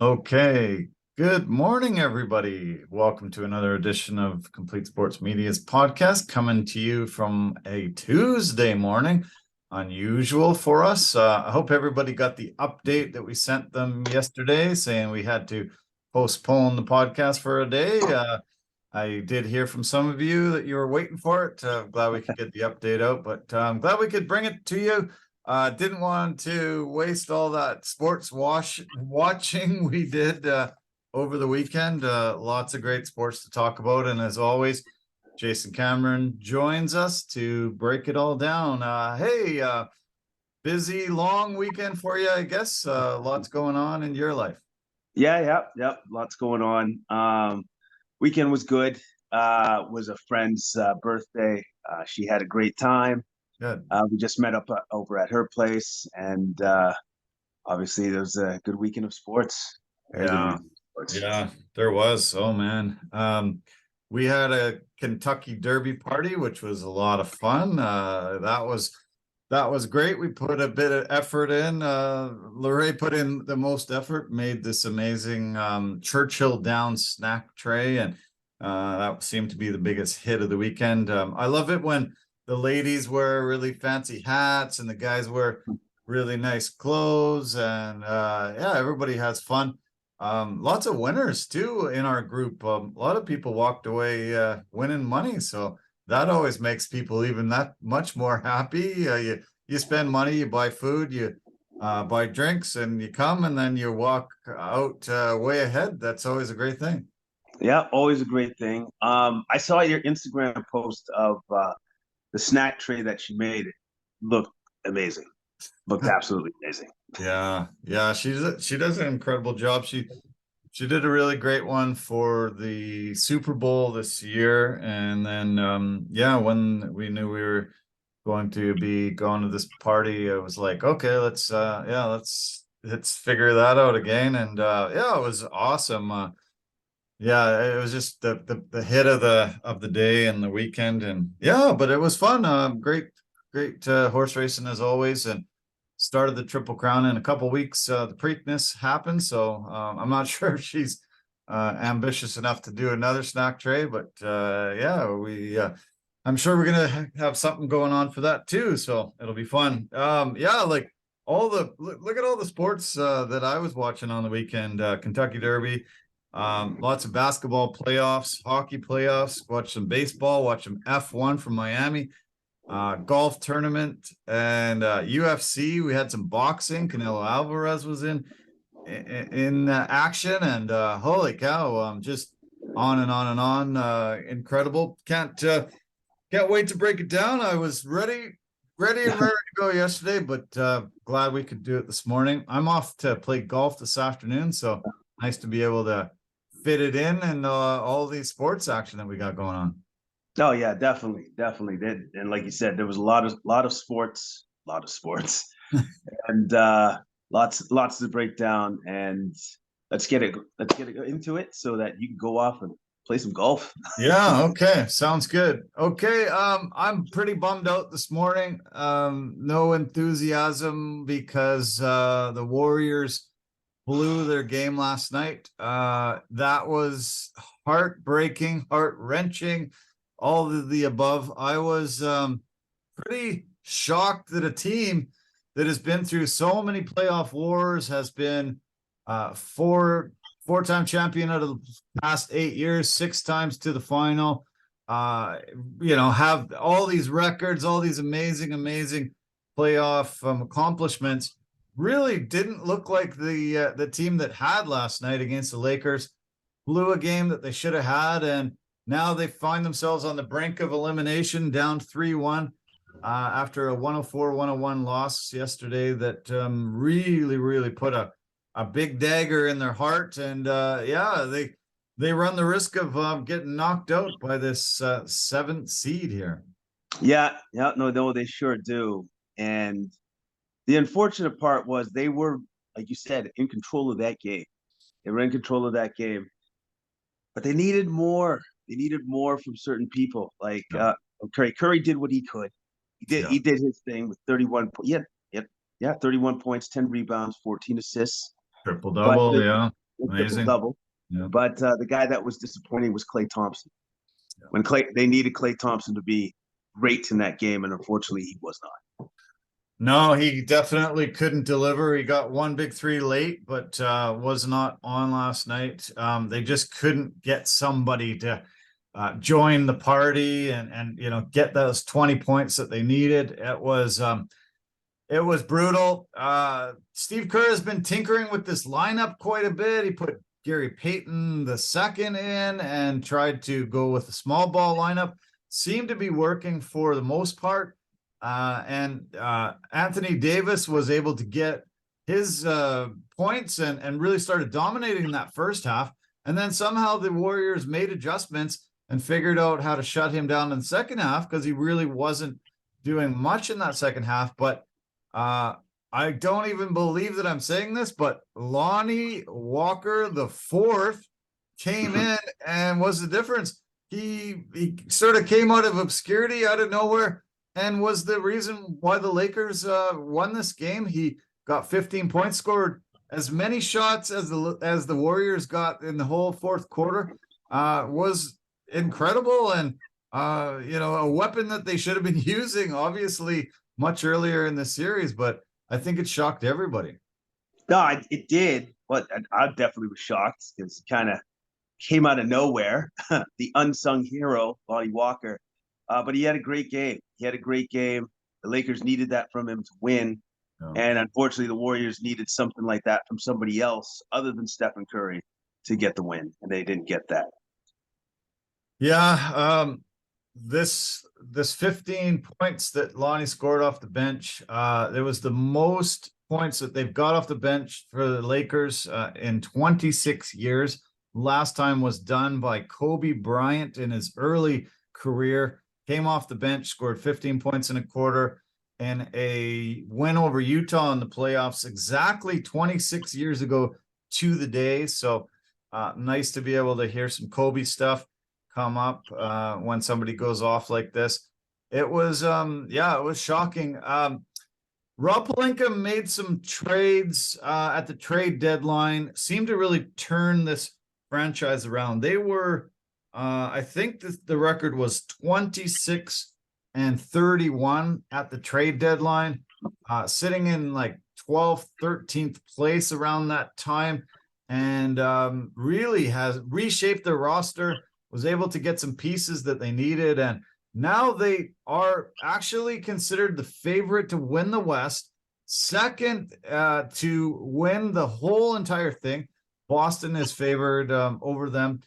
Okay. Good morning, everybody. Welcome to another edition of Complete Sports Media's podcast, coming to you from a Tuesday morning. Unusual for us. I hope everybody got the update that we sent them yesterday saying we had to postpone the podcast for a day. I did hear from some of you that you were waiting for it. Glad we could get the update out, but I'm glad we could bring it to you. Didn't want to waste all that sports watching we did over the weekend. Lots of great sports to talk about. And as always, Jason Cameron joins us to break it all down. Hey, busy, long weekend for you, I guess. Lots going on in your life. Yeah. Lots going on. Weekend was good. Was a friend's birthday. She had a great time. Good. We just met up over at her place, and obviously there was a good weekend of sports. Very good weekend of sports. Yeah, there was. Oh man. We had a Kentucky Derby party, which was a lot of fun. That was great. We put a bit of effort in. Lorraine put in the most effort, made this amazing Churchill down snack tray, and that seemed to be the biggest hit of the weekend. I love it when the ladies wear really fancy hats and the guys wear really nice clothes, and yeah, everybody has fun. Lots of winners too in our group. A lot of people walked away winning money, so that always makes people even that much more happy. You spend money, you buy food, you buy drinks, and you come, and then you walk out way ahead. That's always a great thing. Yeah, always a great thing. I saw your Instagram post of the snack tray that she made. It looked amazing. Looked absolutely amazing. Yeah, she does an incredible job. She did a really great one for the Super Bowl this year, and then yeah, when we knew we were going to be going to this party, I was like, okay, let's figure that out again. And yeah, it was awesome. Yeah, it was just the hit of the day and the weekend, and yeah, but it was fun. Great horse racing as always, and started the Triple Crown in a couple weeks. The Preakness happened, so I'm not sure if she's ambitious enough to do another snack tray, but yeah, I'm sure we're gonna have something going on for that too, so it'll be fun. Yeah, like look at all the sports that I was watching on the weekend. Kentucky Derby, lots of basketball playoffs, hockey playoffs, watch some baseball, watch some F1 from Miami, golf tournament, and UFC. We had some boxing. Canelo Alvarez was in action, and holy cow, just on and on and on. Incredible. Can't wait to break it down. I was ready and ready to go yesterday, but glad we could do it this morning. I'm off to play golf this afternoon, so nice to be able to fit it in and all these sports action that we got going on. Oh yeah, definitely did. And like you said, there was a lot of sports, and lots to break down. And let's get into it so that you can go off and play some golf. Yeah, okay. Sounds good. Okay, I'm pretty bummed out this morning. No enthusiasm because the Warriors blew their game last night. That was heartbreaking, heart-wrenching, all of the above. I was pretty shocked that a team that has been through so many playoff wars, has been four-time champion out of the past 8 years, 6 times to the final, have all these records, all these amazing playoff accomplishments, really didn't look like the team that had last night against the Lakers. Blew a game that they should have had, and now they find themselves on the brink of elimination, down 3-1 after a 104-101 loss yesterday that really put a big dagger in their heart. And yeah, they run the risk of getting knocked out by this 7th seed here. Yeah, no, they sure do. And the unfortunate part was they were, like you said, in control of that game. They were in control of that game, but they needed more. They needed more from certain people. Like Curry did what he could. He did his thing with 31. Yeah, 31 points, 10 rebounds, 14 assists. Triple double, yeah. Amazing. double. Yeah. But the guy that was disappointing was Klay Thompson. Yeah. When they needed Klay Thompson to be great in that game, and unfortunately he was not. No, he definitely couldn't deliver. He got one big three late, but was not on last night. They just couldn't get somebody to join the party and get those 20 points that they needed. It was brutal. Steve Kerr has been tinkering with this lineup quite a bit. He put Gary Payton the second in and tried to go with a small ball lineup. Seemed to be working for the most part. And Anthony Davis was able to get his points and really started dominating in that first half. And then somehow the Warriors made adjustments and figured out how to shut him down in the second half because he really wasn't doing much in that second half. But I don't even believe that I'm saying this, but Lonnie Walker the fourth came in and was the difference. He sort of came out of obscurity, out of nowhere, and was the reason why the Lakers won this game. He got 15 points, scored as many shots as the Warriors got in the whole fourth quarter. Was incredible, and a weapon that they should have been using, obviously, much earlier in the series. But I think it shocked everybody. No, it did, but I definitely was shocked because it kind of came out of nowhere. The unsung hero, Lonnie Walker. But he had a great game. The Lakers needed that from him to win. Oh. And unfortunately, the Warriors needed something like that from somebody else other than Stephen Curry to get the win, and they didn't get that. Yeah, this 15 points that Lonnie scored off the bench, there was the most points that they've got off the bench for the Lakers in 26 years. Last time was done by Kobe Bryant in his early career. Came off the bench, scored 15 points in a quarter, and a win over Utah in the playoffs exactly 26 years ago to the day. So nice to be able to hear some Kobe stuff come up when somebody goes off like this. It was, it was shocking. Rob Pelinka made some trades at the trade deadline, seemed to really turn this franchise around. They were, I think the record was 26-31 at the trade deadline, sitting in like 12th, 13th place around that time, and really has reshaped their roster, was able to get some pieces that they needed, and now they are actually considered the favorite to win the West, second to win the whole entire thing. Boston is favored over them.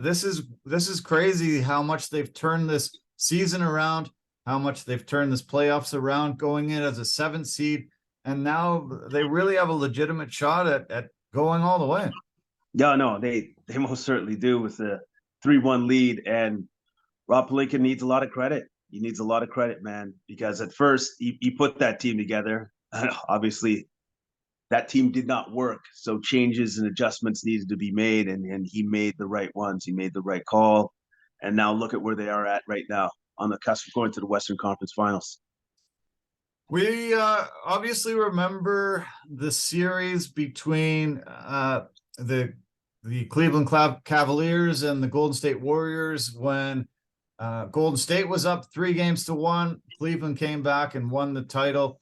This is crazy how much they've turned this season around, how much they've turned this playoffs around, going in as a 7th seed, and now they really have a legitimate shot at going all the way. Yeah, no, they most certainly do with the 3-1 lead, and Rob Pelinka needs a lot of credit. He needs a lot of credit, man, because at first he put that team together. Obviously, that team did not work, so changes and adjustments needed to be made, and he made the right ones. He made the right call, and now look at where they are at right now on the cusp of going to the Western Conference Finals. We obviously remember the series between the Cleveland Cavaliers and the Golden State Warriors when Golden State was up 3-1. Cleveland came back and won the title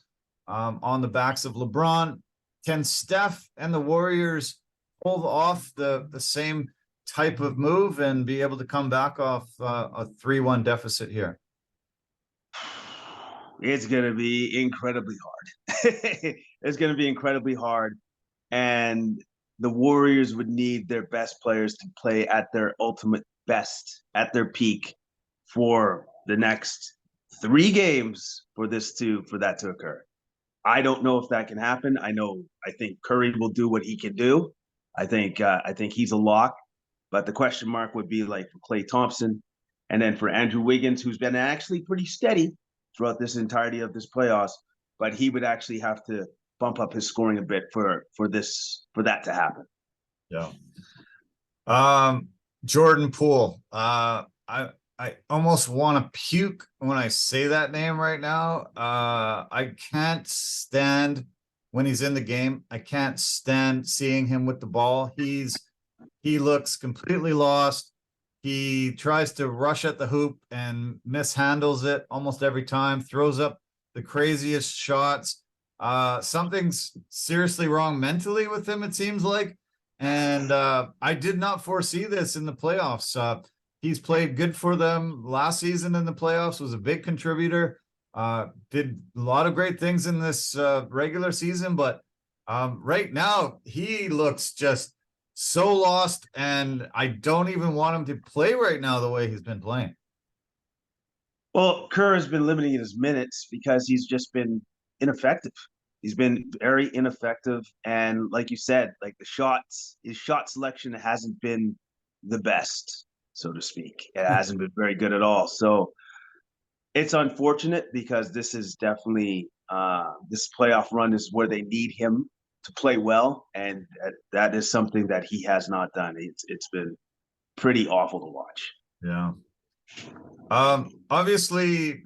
on the backs of LeBron. Can Steph and the Warriors pull off the same type of move and be able to come back off a 3-1 deficit here? It's going to be incredibly hard. It's going to be incredibly hard. And the Warriors would need their best players to play at their ultimate best, at their peak, for the next 3 games for that to occur. I don't know if that can happen. I think Curry will do what he can do. I think he's a lock, but the question mark would be like for Klay Thompson, and then for Andrew Wiggins, who's been actually pretty steady throughout this entirety of this playoffs, but he would actually have to bump up his scoring a bit for that to happen. Yeah. Jordan Poole. I almost want to puke when I say that name right now. I can't stand when he's in the game. I can't stand seeing him with the ball. He looks completely lost. He tries to rush at the hoop and mishandles it almost every time, throws up the craziest shots. Something's seriously wrong mentally with him, it seems like. And I did not foresee this in the playoffs. He's played good for them last season in the playoffs, was a big contributor, did a lot of great things in this regular season. But right now, he looks just so lost, and I don't even want him to play right now the way he's been playing. Well, Kerr has been limiting his minutes because he's just been ineffective. He's been very ineffective. And like you said, like his shot selection hasn't been the best, so to speak. It hasn't been very good at all. So it's unfortunate because this is definitely this playoff run is where they need him to play well. And that is something that he has not done. It's been pretty awful to watch. Yeah. Obviously,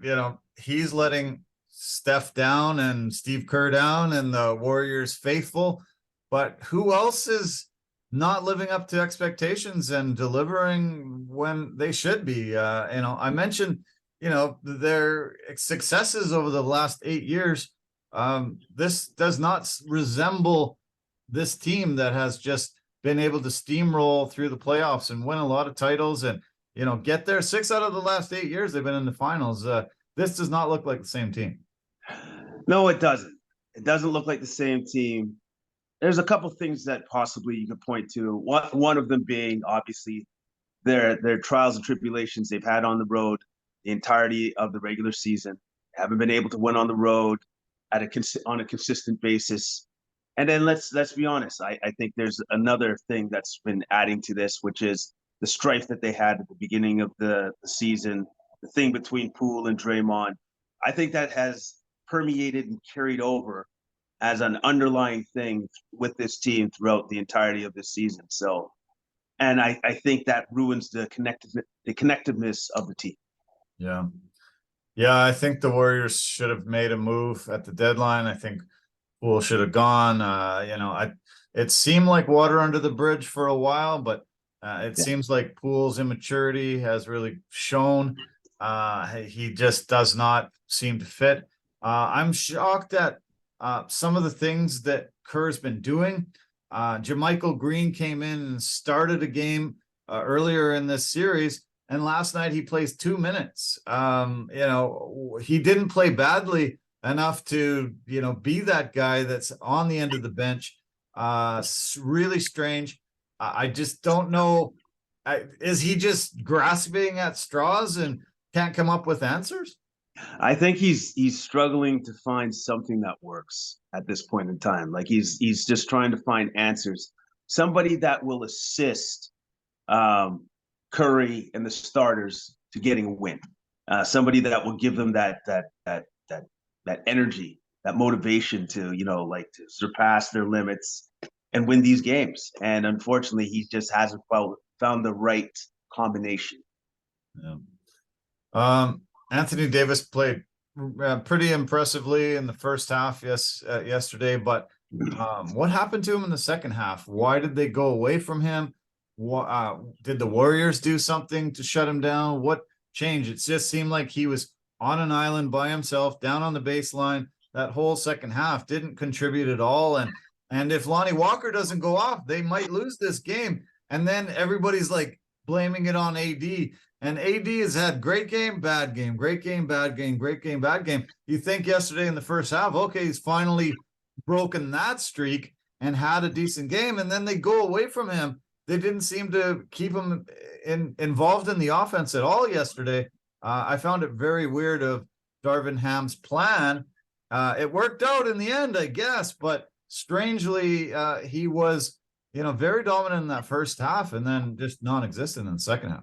he's letting Steph down and Steve Kerr down and the Warriors faithful, but who else is not living up to expectations and delivering when they should be? I mentioned, their successes over the last 8 years. This does not resemble this team that has just been able to steamroll through the playoffs and win a lot of titles and, get there. 6 out of the last 8 years they've been in the finals. This does not look like the same team. No, it doesn't. It doesn't look like the same team. There's a couple things that possibly you could point to. One of them being obviously their trials and tribulations they've had on the road the entirety of the regular season. Haven't been able to win on the road on a consistent basis. And then let's be honest. I think there's another thing that's been adding to this, which is the strife that they had at the beginning of the season, the thing between Poole and Draymond. I think that has permeated and carried over as an underlying thing with this team throughout the entirety of this season. So, and I think that ruins the connectiveness of the team. Yeah. Yeah, I think the Warriors should have made a move at the deadline. I think Poole should have gone. It seemed like water under the bridge for a while, but it seems like Poole's immaturity has really shown. He just does not seem to fit. I'm shocked at some of the things that Kerr's been doing. Jermichael Green came in and started a game earlier in this series, and last night he plays 2 minutes. He didn't play badly enough to, be that guy that's on the end of the bench. Really strange. I just don't know. Is he just grasping at straws and can't come up with answers? I think he's struggling to find something that works at this point in time. Like he's just trying to find answers. Somebody that will assist Curry and the starters to getting a win. Somebody that will give them that energy, that motivation to to surpass their limits and win these games. And unfortunately, he just hasn't found the right combination. Yeah. Anthony Davis played pretty impressively in the first half yesterday, but what happened to him in the second half? Why did they go away from him? Did the Warriors do something to shut him down? What changed? It just seemed like he was on an island by himself, down on the baseline. That whole second half didn't contribute at all. And if Lonnie Walker doesn't go off, they might lose this game. And then everybody's like blaming it on AD. And AD has had great game, bad game, great game, bad game, great game, bad game. You think yesterday in the first half, okay, he's finally broken that streak and had a decent game. And then they go away from him. They didn't seem to keep him involved in the offense at all yesterday. I found it very weird of Darvin Ham's plan. It worked out in the end, I guess, but strangely, he was, very dominant in that first half and then just non-existent in the second half.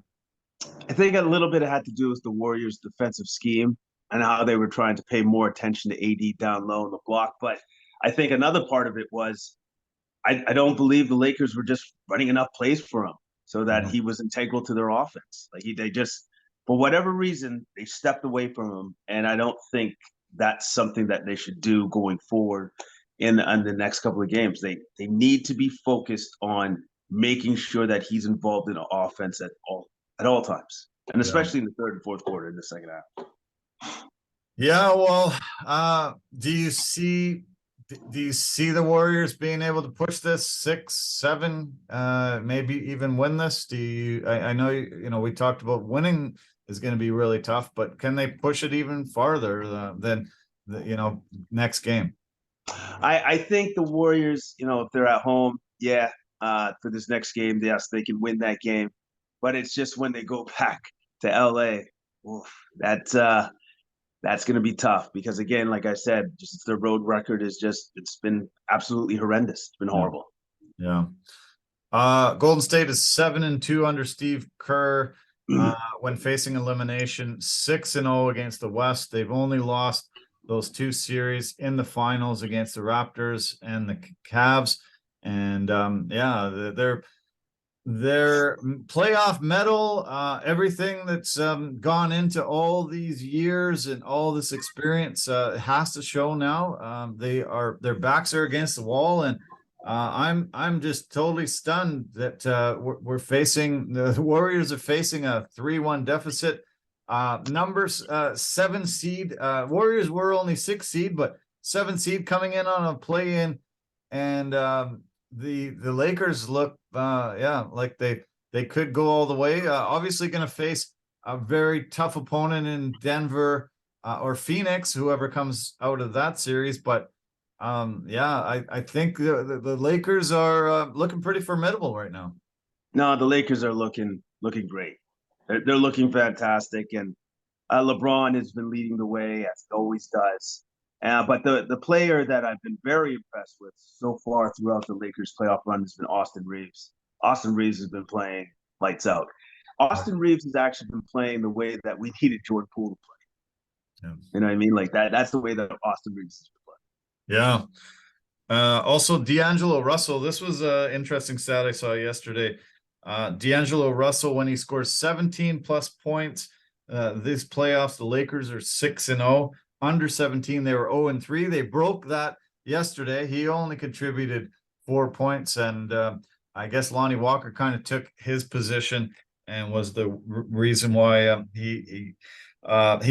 I think a little bit it had to do with the Warriors' defensive scheme and how they were trying to pay more attention to AD down low in the block. But I think another part of it was I don't believe the Lakers were just running enough plays for him so that he was integral to their offense. They just, for whatever reason, they stepped away from him. And I don't think that's something that they should do going forward. in the next couple of games. They need to be focused on making sure that he's involved in offense at all times, and Yeah. especially in the third and fourth quarter in the second half. Yeah, well, do you see the Warriors being able to push this 6-7, maybe even win this? I know we talked about winning is going to be really tough, but can they push it even farther than the next game? I think the Warriors, if they're at home, yeah, for this next game, yes, they can win that game. But it's just when they go back to LA, oof, that's going to be tough because again, like I said, just their road record is it's been absolutely horrendous. It's been horrible. Yeah. Golden State is 7-2 under Steve Kerr when facing elimination, 6-0 against the West. They've only lost those two series in the finals against the Raptors and the Cavs. And their playoff medal, everything that's gone into all these years and all this experience has to show now. Their backs are against the wall, and I'm just totally stunned that we're facing the Warriors are facing a 3-1 deficit. Numbers 7 seed. Warriors were only 6 seed, but 7 seed coming in on a play-in, and the Lakers look like they could go all the way. Obviously going to face a very tough opponent in Denver or Phoenix, whoever comes out of that series. But I think the Lakers are looking pretty formidable right now. No, the Lakers are looking great. They're looking fantastic, and LeBron has been leading the way as he always does. But the player that I've been very impressed with so far throughout the Lakers playoff run has been Austin Reeves. Austin Reeves has been playing lights out. Austin Reeves has actually been playing the way that we needed Jordan Poole to play. Yeah. You know what I mean? Like that's the way that Austin Reeves has been playing. Yeah. Also, D'Angelo Russell. This was an interesting stat I saw yesterday. D'Angelo Russell, when he scores 17 plus points, these playoffs, the Lakers are 6-0. Under 17, they were 0-3. They broke that yesterday. He only contributed 4 points, and I guess Lonnie Walker kind of took his position and was the reason why he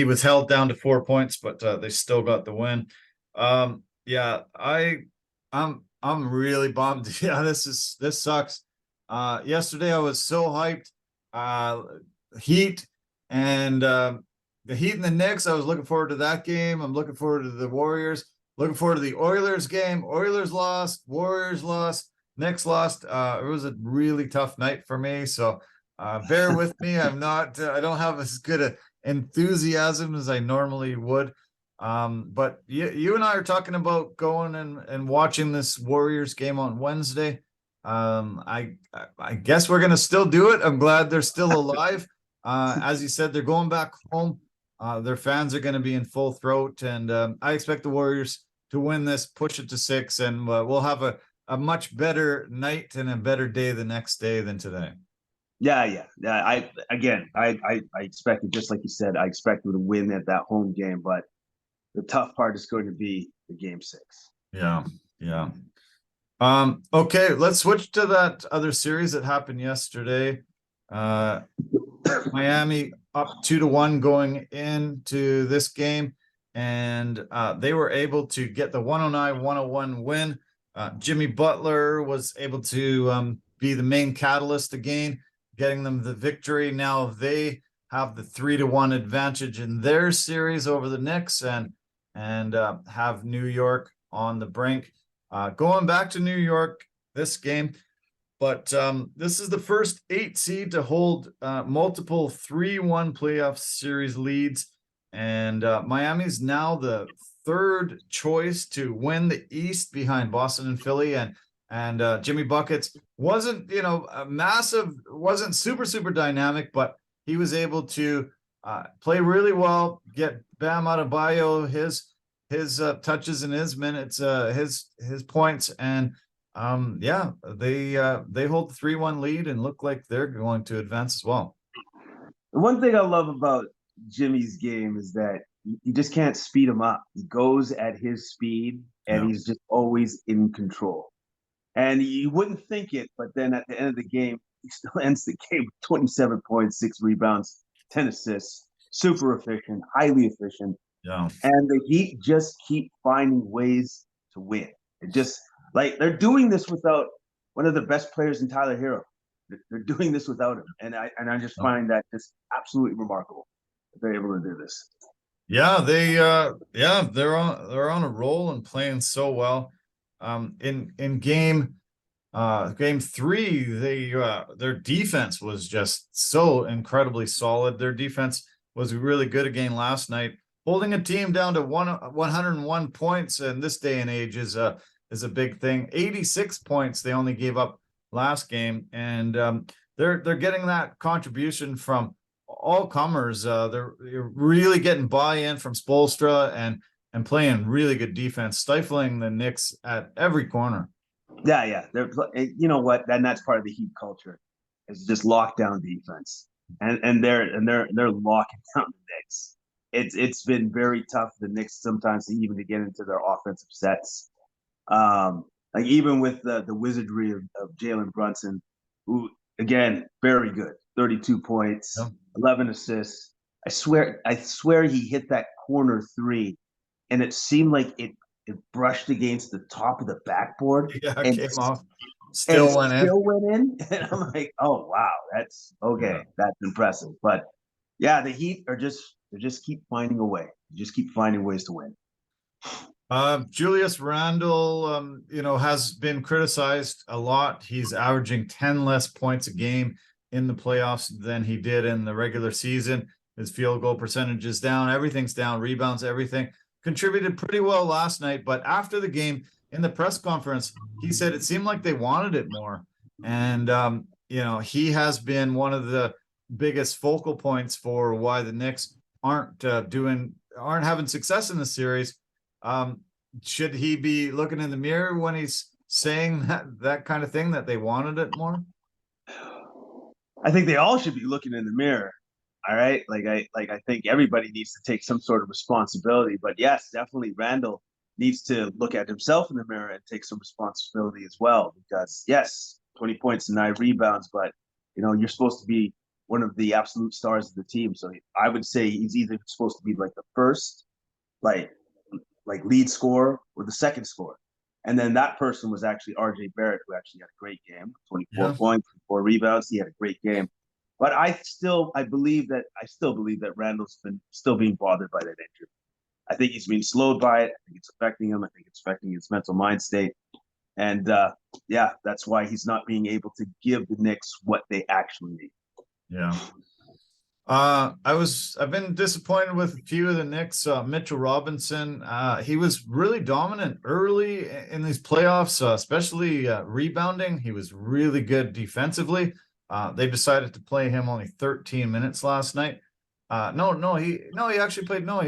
was held down to 4 points, but they still got the win. I'm really bummed. Yeah, this sucks. Yesterday I was so hyped. Heat and the Heat and the Knicks. I was looking forward to that game. I'm looking forward to the Warriors. Looking forward to the Oilers game. Oilers lost. Warriors lost. Knicks lost. It was a really tough night for me. So bear with me. I don't have as good an enthusiasm as I normally would. But you and I are talking about going and watching this Warriors game on Wednesday. I guess we're gonna still do it. I'm glad they're still alive. As you said, they're going back home. Their fans are going to be in full throat, and I expect the Warriors to win this, push it to 6, and we'll have a much better night and a better day the next day than today. Yeah. I expected, just like you said, I expected to win at that home game, but the tough part is going to be the game 6. Yeah. Okay, let's switch to that other series that happened yesterday. Miami up 2-1 going into this game, and they were able to get the 109-101 win. Jimmy Butler was able to be the main catalyst again, getting them the victory. Now they have the 3-1 advantage in their series over the Knicks, and have New York on the brink. Going back to New York this game. But this is the first 8 seed to hold multiple 3-1 playoff series leads. And Miami's now the 3rd choice to win the East behind Boston and Philly. And Jimmy Buckets wasn't, a massive, wasn't super dynamic, but he was able to play really well, get Bam Adebayo his touches and his minutes, his points, and they hold the 3-1 lead and look like they're going to advance as well. One thing I love about Jimmy's game is that you just can't speed him up. He goes at his speed, and Yeah. he's just always in control. And you wouldn't think it, but then at the end of the game, he still ends the game with 27 points, 6 rebounds, 10 assists, super efficient, highly efficient. Yeah. And the Heat just keep finding ways to win. It just like they're doing this without one of the best players in Tyler Hero. They're doing this without him, and I just find that just absolutely remarkable that they're able to do this. Yeah, they're on a roll and playing so well. In game 3, their defense was just so incredibly solid. Their defense was really good again last night, holding a team down to 101 points in this day and age is a big thing. 86 points they only gave up last game, and they're getting that contribution from all comers. They're really getting buy-in from Spoelstra and playing really good defense, stifling the Knicks at every corner. Yeah. You know what? And that's part of the Heat culture, is just lockdown defense, and they're locking down the Knicks. It's been very tough for the Knicks sometimes even to get into their offensive sets. Like even with the wizardry of Jalen Brunson, who again very good, 32 points, Yeah. 11 assists. I swear he hit that corner 3, and it seemed like it brushed against the top of the backboard Yeah, and came off, and still went in. still went in. And I'm like, oh wow, that's okay, that's impressive. But yeah, the Heat are just keep finding a way, just keep finding ways to win. Julius Randle, has been criticized a lot. He's averaging 10 less points a game in the playoffs than he did in the regular season. His field goal percentage is down. Everything's down. Rebounds, everything. Contributed pretty well last night. But after the game, in the press conference, he said it seemed like they wanted it more. And, he has been one of the biggest focal points for why the Knicks aren't having success in the series. Should he be looking in the mirror when he's saying that kind of thing, that they wanted it more? I think they all should be looking in the mirror. All right. I think everybody needs to take some sort of responsibility. But yes, definitely Randall needs to look at himself in the mirror and take some responsibility as well. Because yes, 20 points and 9 rebounds, but you're supposed to be one of the absolute stars of the team. So I would say he's either supposed to be like the first, like lead scorer, or the second scorer. And then that person was actually RJ Barrett, who actually had a great game, 24 points, 4 rebounds. He had a great game. But I still believe that Randall's been still being bothered by that injury. I think he's being slowed by it. I think it's affecting him. I think it's affecting his mental mind state. And that's why he's not being able to give the Knicks what they actually need. Yeah. I've been disappointed with a few of the Knicks. Mitchell Robinson, he was really dominant early in these playoffs, especially rebounding. He was really good defensively. They decided to play him only 13 minutes last night. He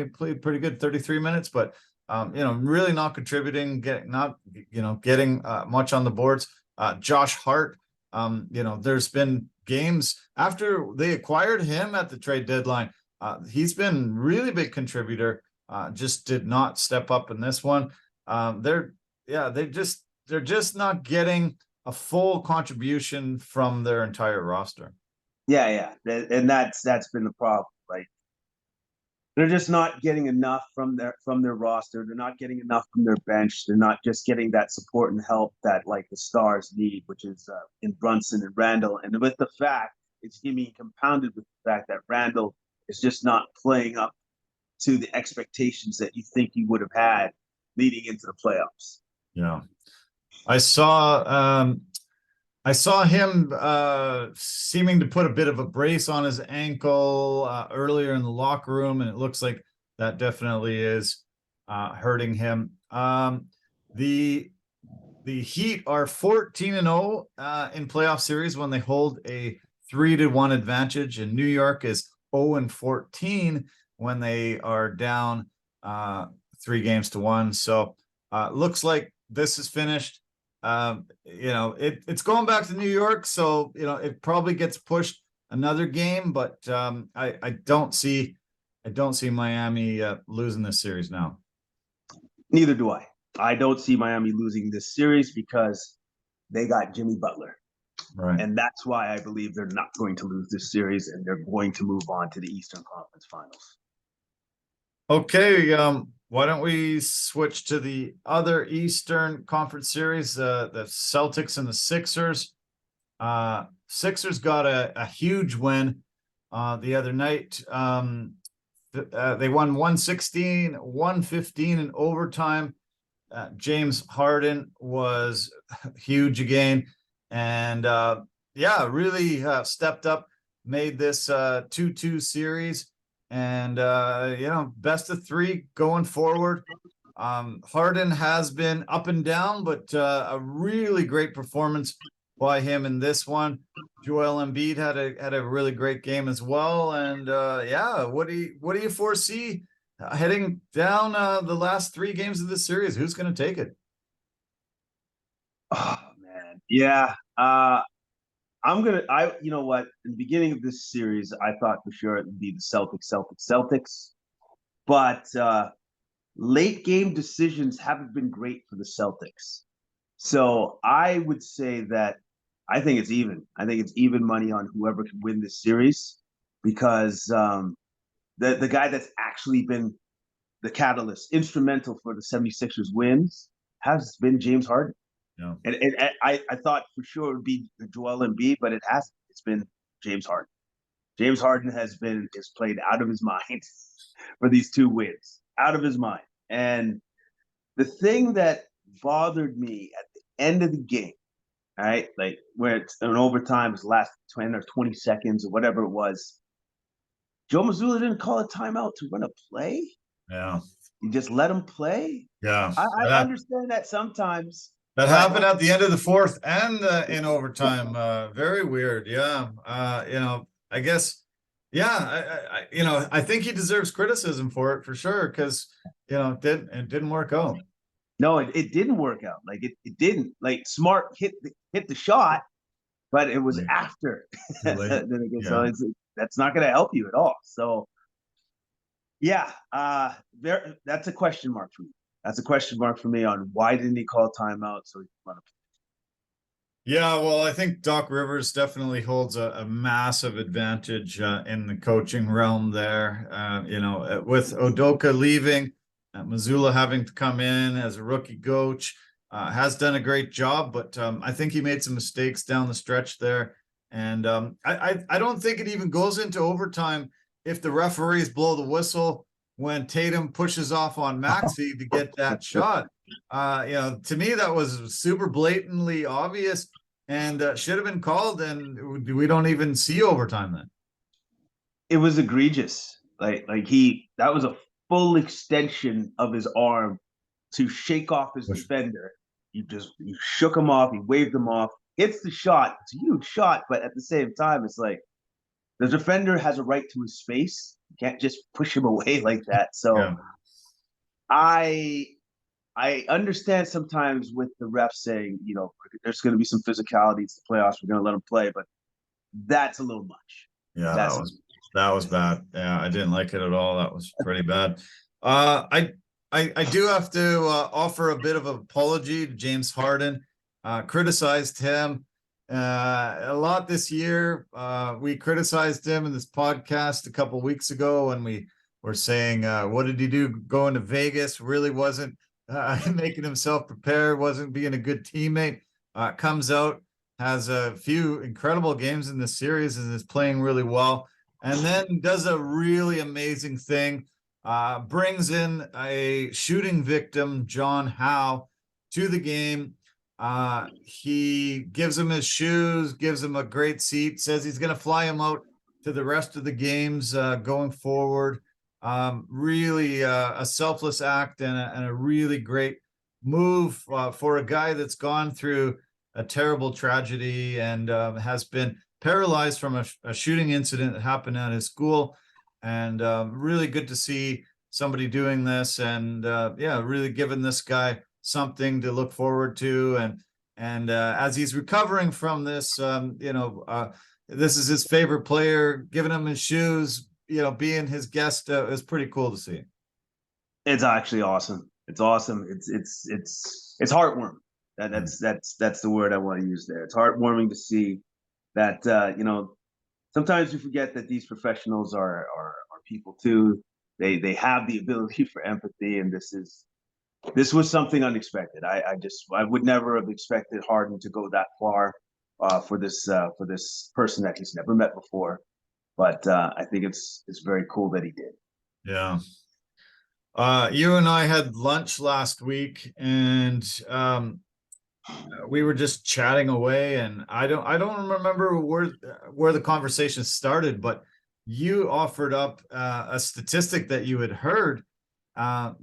played pretty good, 33 minutes, but really not contributing, getting much on the boards. Josh Hart, there's been games after they acquired him at the trade deadline. He's been really big contributor. Just did not step up in this one. They're just not getting a full contribution from their entire roster. Yeah, and that's been the problem. Like they're just not getting enough from their roster. They're not getting enough from their bench. They're not just getting that support and help that like the stars need, which is in Brunson and Randall. And with the fact it's being compounded with the fact that Randall is just not playing up to the expectations that you think he would have had leading into the playoffs. Yeah, I saw him seeming to put a bit of a brace on his ankle earlier in the locker room, and it looks like that definitely is hurting him. The Heat are 14-0 in playoff series when they hold a 3-1 advantage, and New York is 0-14 when they are down 3-1. So looks like this is finished. It's going back to New York, so it probably gets pushed another game, but I don't see Miami losing this series now. Neither do I. I don't see Miami losing this series because they got Jimmy Butler. Right. And that's why I believe they're not going to lose this series and they're going to move on to the Eastern Conference Finals. Okay, why don't we switch to the other Eastern Conference series, the Celtics and the Sixers. Sixers got a huge win the other night. They won 116, 115 in overtime. James Harden was huge again, and really stepped up, made this 2-2 series, and best of three going forward. Harden has been up and down, but a really great performance by him in this one. Joel Embiid had a really great game as well, and what do you foresee heading down the last three games of this series? Who's going to take it? Oh man, yeah. You know what? In the beginning of this series, I thought for sure it would be the Celtics. But late game decisions haven't been great for the Celtics. So I would say that I think it's even. I think it's even money on whoever can win this series because the guy that's actually been the catalyst, instrumental for the 76ers wins, has been James Harden. Yeah. And I thought for sure it would be Joel Embiid, but it hasn't. It's been James Harden. James Harden has played out of his mind for these two wins, out of his mind. And the thing that bothered me at the end of the game, all right, like where it's an overtime, it's last 10 or 20 seconds or whatever it was, Joe Mazzulla didn't call a timeout to run a play. Yeah. He just let him play. Yeah. I understand that sometimes. That happened at the end of the fourth and in overtime. Very weird. Yeah. I guess, I think he deserves criticism for it for sure. Cause it didn't work out. No, it didn't work out. Like it didn't. Like Smart hit the shot, but it was after. So that's not going to help you at all. So yeah, that's a question mark for me. That's a question mark for me on why didn't he call timeout so he could run a play. Yeah, well, I think Doc Rivers definitely holds a massive advantage in the coaching realm there. With Udoka leaving, Mazzulla having to come in as a rookie coach, has done a great job, but I think he made some mistakes down the stretch there. And I don't think it even goes into overtime if the referees blow the whistle when Tatum pushes off on Maxey to get that shot. To me, that was super blatantly obvious and should have been called, and we don't even see overtime then. It was egregious. That was a full extension of his arm to shake off his defender. You shook him off, he waved him off, hits the shot. It's a huge shot, but at the same time, it's like the defender has a right to his space. You can't just push him away like that. So yeah. I understand sometimes with the refs saying, there's going to be some physicality. It's the playoffs. We're going to let them play, but that's a little much. Yeah, that was bad. Yeah, I didn't like it at all. That was pretty bad. I do have to offer a bit of an apology to James Harden. Criticized him a lot this year. We criticized him in this podcast a couple weeks ago when we were saying, what did he do going to Vegas? Really wasn't making himself prepared, wasn't being a good teammate. Comes out, has a few incredible games in this series and is playing really well. And then does a really amazing thing. Brings in a shooting victim, John Howe, to the game. He gives him his shoes, gives him a great seat, says he's going to fly him out to the rest of the games going forward. Really a selfless act and a really great move for a guy that's gone through a terrible tragedy and has been paralyzed from a shooting incident that happened at his school. And really good to see somebody doing this and really giving this guy something to look forward to. And as he's recovering from this, this is his favorite player, giving him his shoes, being his guest is pretty cool to see. It's actually awesome. It's awesome. It's heartwarming. That's the word I want to use there. It's heartwarming to see that sometimes you forget that these professionals are people too. They have the ability for empathy, and this was something unexpected. I would never have expected Harden to go that far for this person that he's never met before. But I think it's very cool that he did. Yeah. You and I had lunch last week, and we were just chatting away, and I don't remember where the conversation started, but you offered up a statistic that you had heard that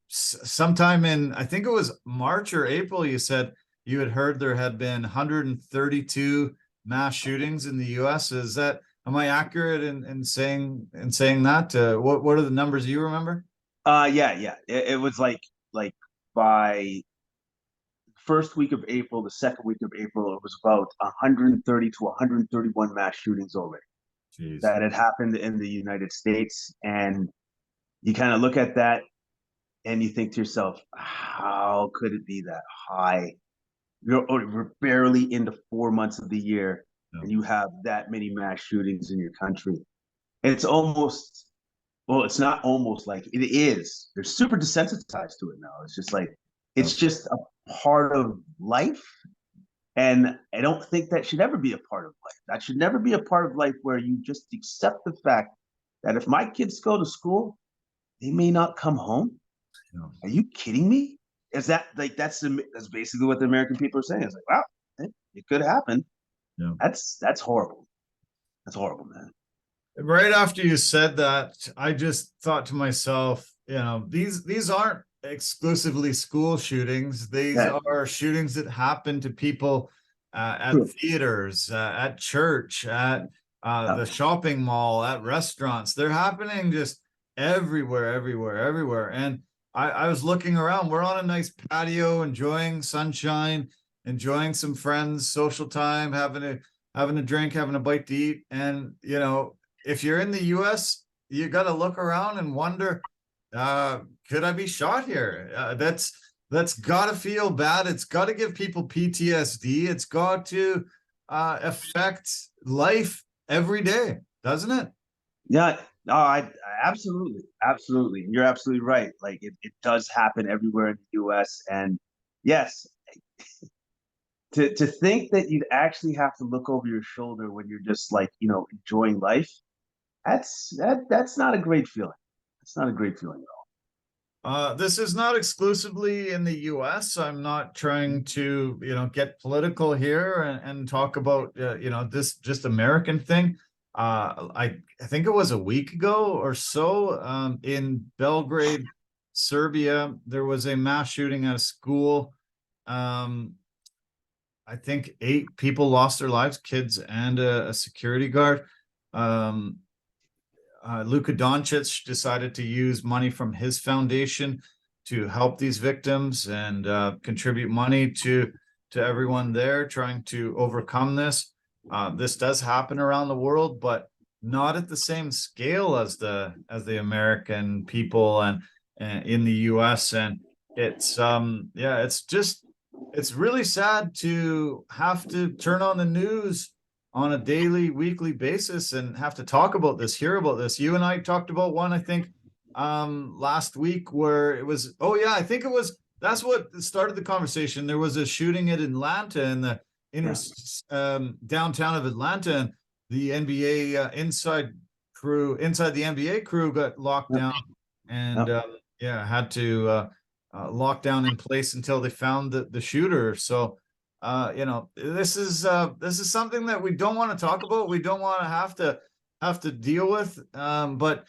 sometime in, I think it was March or April, you said you had heard there had been 132 mass shootings in the US. Am I accurate in saying that? What are the numbers you remember? Yeah. It was like by first week of April, the second week of April, it was about 130 to 131 mass shootings already. Jeez. That had happened in the United States. And you kind of look at that and you think to yourself, how could it be that high? We're barely into 4 months of the year, and you have that many mass shootings in your country. It's almost, well, it's not almost, like it is. They're super desensitized to it now. It's just like, it's just a part of life. And I don't think that should ever be a part of life. That should never be a part of life where you just accept the fact that if my kids go to school, they may not come home. No. Are you kidding me? Is that like that's basically what the American people are saying? It's like, wow, it could happen. Yeah. That's horrible. That's horrible, man. Right after you said that, I just thought to myself, these aren't exclusively school shootings. These are shootings that happen to people at theaters, at church, at the shopping mall, at restaurants. They're happening just everywhere. And I was looking around. We're on a nice patio, enjoying sunshine, enjoying some friends, social time, having a drink, having a bite to eat. And, if you're in the US, you got to look around and wonder, could I be shot here? That's got to feel bad. It's got to give people PTSD. It's got to affect life every day, doesn't it? Yeah, no, I absolutely. You're absolutely right. Like it does happen everywhere in the US. And yes, to think that you'd actually have to look over your shoulder when you're just like, enjoying life, that's not a great feeling. It's not a great feeling at all. This is not exclusively in the US. I'm not trying to, get political here and talk about, this just American thing. I think it was a week ago or so, in Belgrade, Serbia, there was a mass shooting at a school. I think 8 people lost their lives, kids and a security guard. Luka Doncic decided to use money from his foundation to help these victims and contribute money to everyone there trying to overcome this. This does happen around the world, but not at the same scale as the American people and in the US. And it's it's really sad to have to turn on the news on a daily, weekly basis and have to talk about this, hear about this. You and I talked about one, I think, last week where it was, that's what started the conversation. There was a shooting at Atlanta in the downtown of Atlanta, and the NBA inside the NBA crew got locked down and had to lock down in place until they found the shooter. So this is something that we don't want to talk about. We don't want to have to deal with. But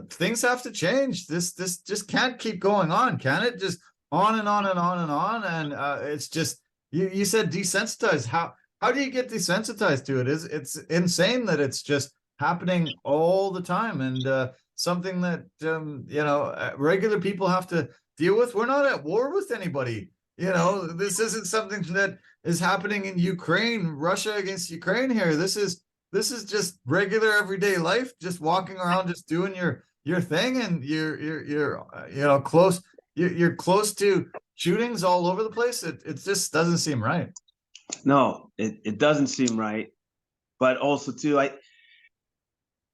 things have to change. This just can't keep going on, can it? Just on and on and on and on. And it's just you said desensitized. How do you get desensitized to it? It's insane that it's just happening all the time, and something that regular people have to deal with. We're not at war with anybody. This isn't something that is happening in Ukraine, Russia against Ukraine here. This is just regular everyday life, just walking around, just doing your your thing, and you're close. You're close to shootings all over the place. It just doesn't seem right. No, it doesn't seem right. But also too,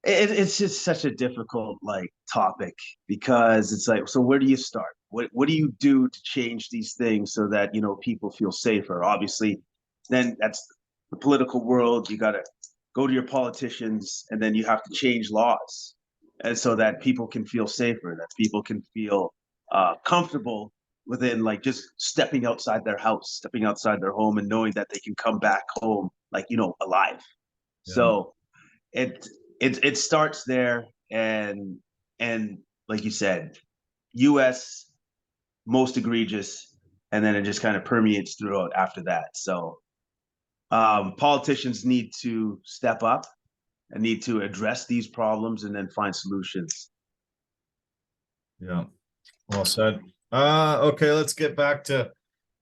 it's just such a difficult like topic, because it's like, so where do you start? What do you do to change these things so that people feel safer? Obviously, then that's the political world. You got to go to your politicians, and then you have to change laws, and so that people can feel safer, that people can feel comfortable within, like, just stepping outside their house, stepping outside their home, and knowing that they can come back home like alive. Yeah. So it it starts there, and like you said, U.S. most egregious, and then it just kind of permeates throughout after that. So politicians need to step up and need to address these problems and then find solutions. Yeah. Well said. Okay, let's get back to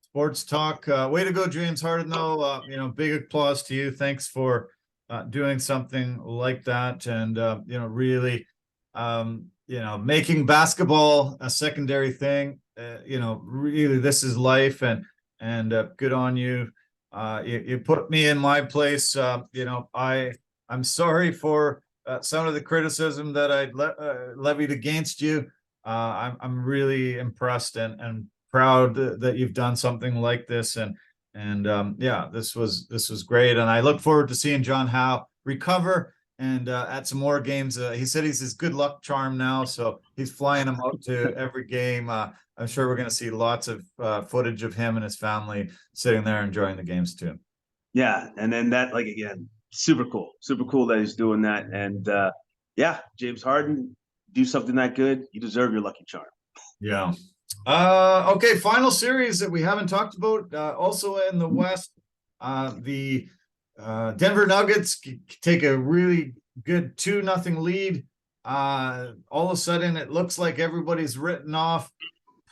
sports talk. Way to go, James Harden, though. Big applause to you. Thanks for doing something like that, and really making basketball a secondary thing. Really, this is life, and good on you. You put me in my place. I'm sorry for some of the criticism that I levied against you. I'm really impressed and proud that you've done something like this, and this was great, and I look forward to seeing John Howe recover and at some more games. He said he's his good luck charm now, so he's flying him out to every game. I'm sure we're going to see lots of footage of him and his family sitting there enjoying the games too. Yeah, and then that, like, again, super cool that he's doing that, and James Harden, do something that good, you deserve your lucky charm. Yeah. Okay, final series that we haven't talked about, also in the West. The Denver Nuggets take a really good 2-0 lead. All of a sudden, it looks like everybody's written off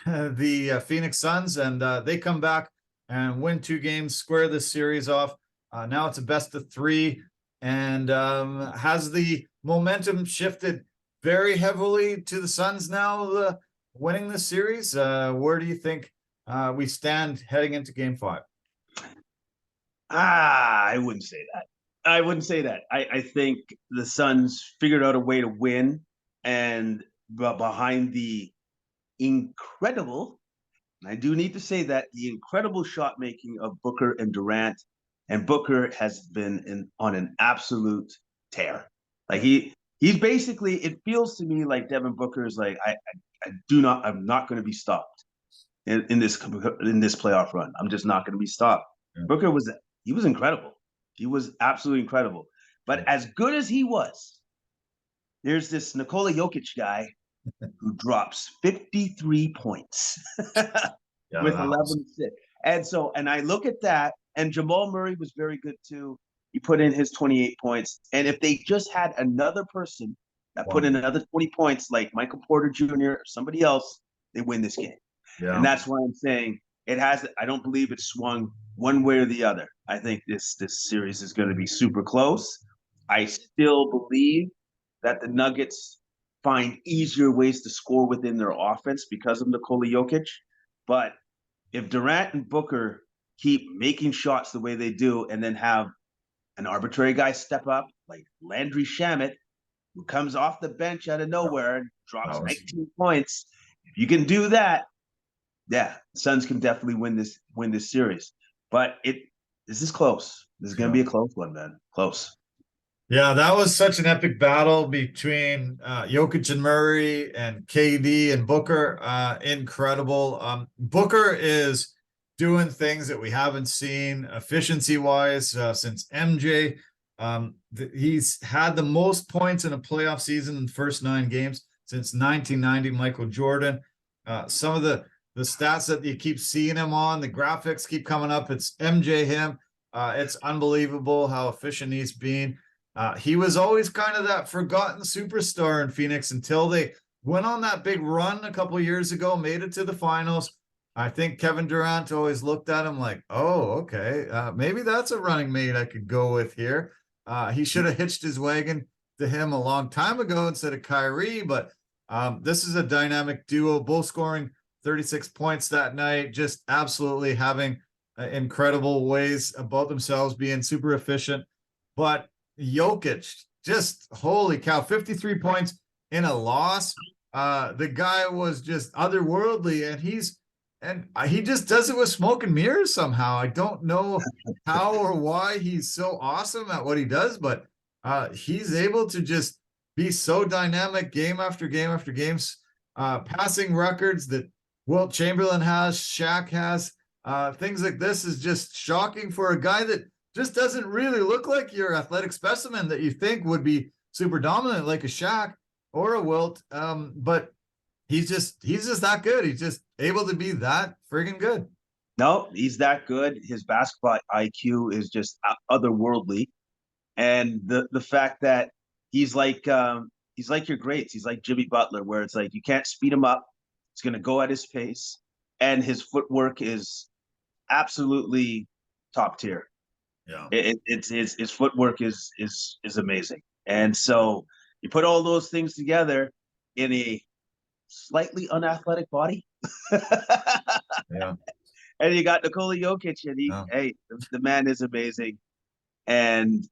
the Phoenix Suns, and they come back and win 2 games, square this series off. Now it's a best of 3, and has the momentum shifted very heavily to the Suns now, winning this series. Where do you think we stand heading into Game 5? I wouldn't say that. I think the Suns figured out a way to win, and behind the incredible, and I do need to say that, the incredible shot making of Booker and Durant, and Booker has been on an absolute tear. Like, he's basically, it feels to me like Devin Booker is like, I'm not going to be stopped in this playoff run. I'm just not going to be stopped. Yeah. Booker was incredible. He was absolutely incredible. But as good as he was, there's this Nikola Jokic guy who drops 53 points with 11-6. And I look at that, and Jamal Murray was very good too. He put in his 28 points. And if they just had another person that put in another 20 points, like Michael Porter Jr. or somebody else, they win this game. Yeah. And that's why I'm saying I don't believe it swung one way or the other. I think this series is going to be super close. I still believe that the Nuggets find easier ways to score within their offense because of Nikola Jokic. But if Durant and Booker keep making shots the way they do, and then have an arbitrary guy step up, like Landry Shamet, who comes off the bench out of nowhere and drops 19 points, if you can do that, the Suns can definitely win this series. But this is close. This is going to be a close one, man. Close. Yeah, that was such an epic battle between Jokic and Murray, and KD and Booker. Incredible. Booker is doing things that we haven't seen efficiency-wise since MJ. He's had the most points in a playoff season in the first 9 games since 1990, Michael Jordan. Some of the stats that you keep seeing him on, the graphics keep coming up. It's MJ him. It's unbelievable how efficient he's been. He was always kind of that forgotten superstar in Phoenix until they went on that big run a couple of years ago, made it to the finals. I think Kevin Durant always looked at him like, oh, okay, maybe that's a running mate I could go with here. He should have hitched his wagon to him a long time ago instead of Kyrie, but This is a dynamic duo, both scoring 36 points that night, just absolutely having incredible ways about themselves, being super efficient. But Jokic, just holy cow, 53 points in a loss. The guy was just otherworldly, and he just does it with smoke and mirrors somehow. I don't know how or why he's so awesome at what he does, but he's able to just be so dynamic game after game after games, passing records that Wilt Chamberlain has, Shaq has. Things like this is just shocking for a guy that just doesn't really look like your athletic specimen that you think would be super dominant like a Shaq or a Wilt. But he's just that good. He's just able to be that friggin' good. No, he's that good. His basketball IQ is just otherworldly, and the fact that he's like your greats. He's like Jimmy Butler, where it's like you can't speed him up. He's going to go at his pace, and his footwork is absolutely top tier. Yeah, It's his footwork is amazing, and so you put all those things together in a slightly unathletic body. yeah. And you got Nikola Jokic, and Yeah. hey, the man is amazing. And,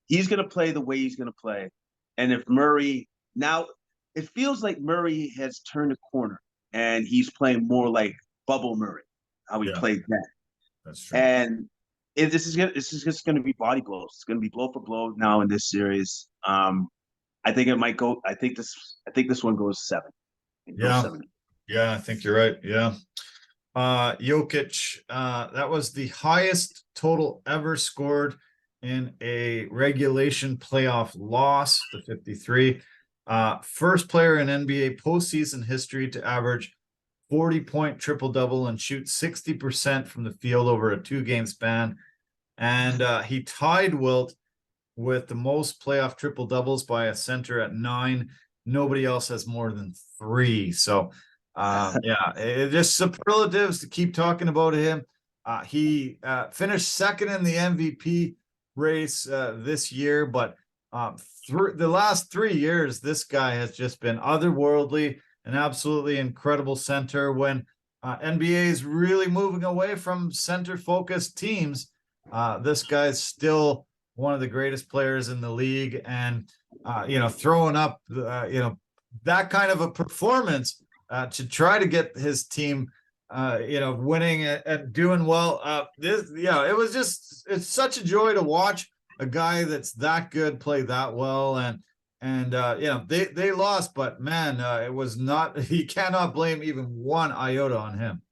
he's going to play the way he's going to play. And if Murray, now it feels like Murray has turned a corner and he's playing more like Bubble Murray, how he played then. That's true. And this is just going to be body blows. It's going to be blow for blow now in this series. I think it might go. I think this one goes 7. Yeah. 7. Yeah, I think you're right. Yeah. Jokic, that was the highest total ever scored in a regulation playoff loss, the 53. First player in NBA postseason history to average 40-point triple-double and shoot 60% from the field over a 2-game span. And he tied Wilt with the most playoff triple-doubles by a center at 9. Nobody else has more than 3. So, yeah, it just superlatives to keep talking about him. He finished second in the MVP race this year, but through the last 3 years, this guy has just been otherworldly, an absolutely incredible center. When NBA is really moving away from center-focused teams, this guy's still one of the greatest players in the league, and throwing up that kind of a performance to try to get his team winning and doing well. It's such a joy to watch a guy that's that good play that well. And they lost, but man, it was not, you cannot blame even one iota on him.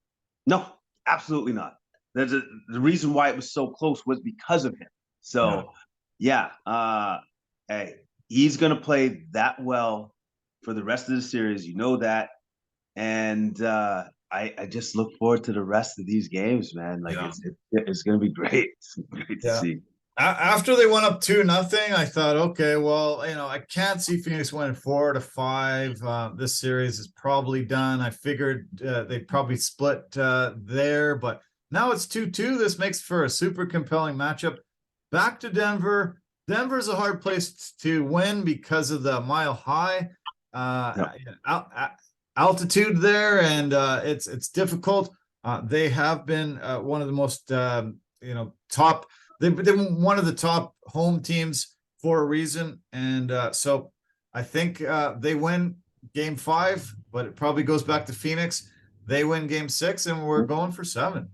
No, absolutely not. The reason why it was so close was because of him. So hey, he's going to play that well for the rest of the series. You know that. And I just look forward to the rest of these games, man. Like it's going to be great. It's great to see. After they went up 2-0, I thought, okay, well, I can't see Phoenix winning 4-5. This series is probably done. I figured they'd probably split there, but now it's 2-2. This makes for a super compelling matchup. Back to Denver. Denver's a hard place to win because of the mile high altitude there, and it's difficult. They have been one of the most top. They've been one of the top home teams for a reason, and so I think they win Game 5, but it probably goes back to Phoenix. They win Game 6, and we're going for 7.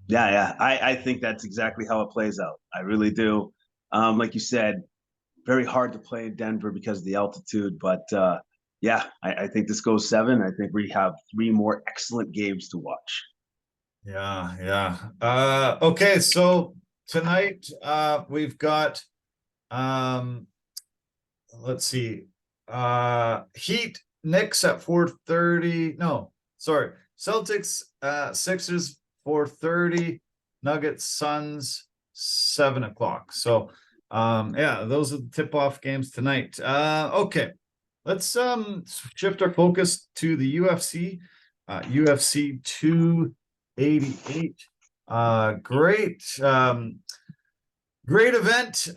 Yeah. I think that's exactly how it plays out. I really do. Like you said, very hard to play in Denver because of the altitude, but I think this goes 7. I think we have 3 more excellent games to watch. Yeah. Okay, so tonight we've got let's see, Heat Knicks at 4:30. No, sorry, Celtics Sixers 4:30, Nuggets Suns 7 o'clock. So those are the tip-off games tonight. Okay, let's shift our focus to the UFC. UFC 288. Great Great event.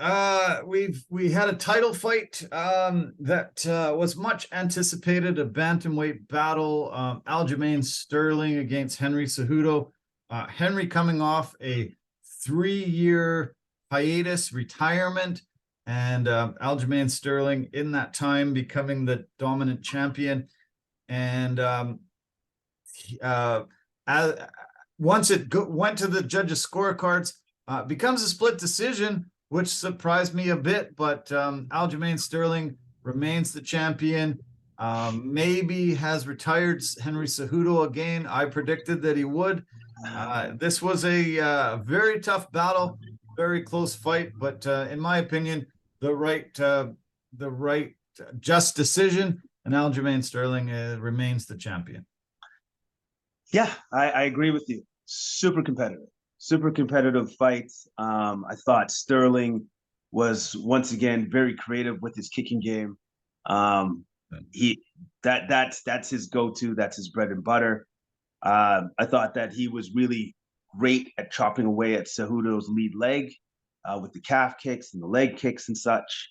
We had a title fight that was much anticipated, a bantamweight battle. Aljimain Sterling against Henry Cejudo. Henry coming off a 3-year hiatus retirement, and Aljimain Sterling in that time becoming the dominant champion. And once it went to the judges' scorecards, becomes a split decision, which surprised me a bit, but Aljimain Sterling remains the champion. Maybe has retired Henry Cejudo again. I predicted that he would. This was a very tough battle, very close fight, but in my opinion, the right just decision, and Aljimain Sterling remains the champion. Yeah, I agree with you. Super competitive fights. I thought Sterling was once again very creative with his kicking game. That's his go-to. That's his bread and butter. I thought that he was really great at chopping away at Cejudo's lead leg with the calf kicks and the leg kicks and such.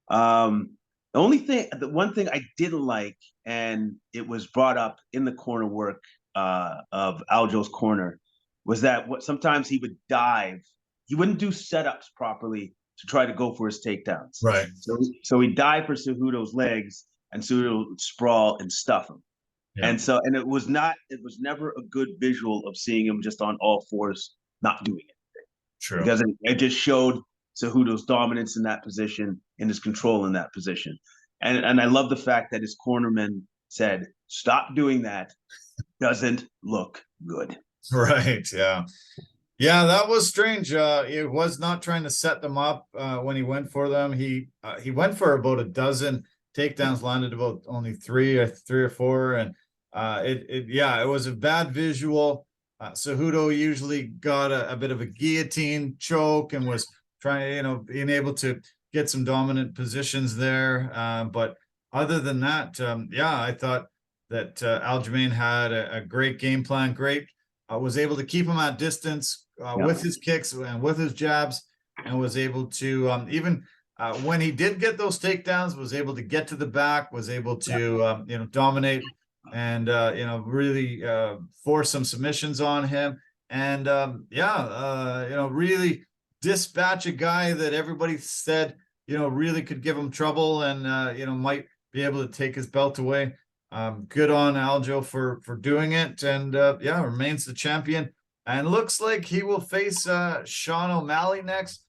The one thing I didn't like, and it was brought up in the corner work of Aljo's corner, was that sometimes he would dive. He wouldn't do setups properly to try to go for his takedowns. Right. So he'd dive for Cejudo's legs, and Cejudo would sprawl and stuff him. Yeah. And it was never a good visual of seeing him just on all fours, not doing anything. True. Because it just showed Cejudo's dominance in that position and his control in that position. And I love the fact that his cornerman said, "Stop doing that. Doesn't look good." Right. Yeah. Yeah, that was strange. He was not trying to set them up when he went for them. He went for about a dozen takedowns, landed about only three or four, and it was a bad visual. Cejudo usually got a bit of a guillotine choke and was trying, being able to get some dominant positions there. But other than that, I thought that Aljimain had a great game plan. Was able to keep him at distance with his kicks and with his jabs, and was able to even when he did get those takedowns, was able to get to the back, was able to dominate and really force some submissions on him, and really dispatch a guy that everybody said really could give him trouble and might be able to take his belt away. Good on Aljo for doing it, and remains the champion, and looks like he will face Sean O'Malley next.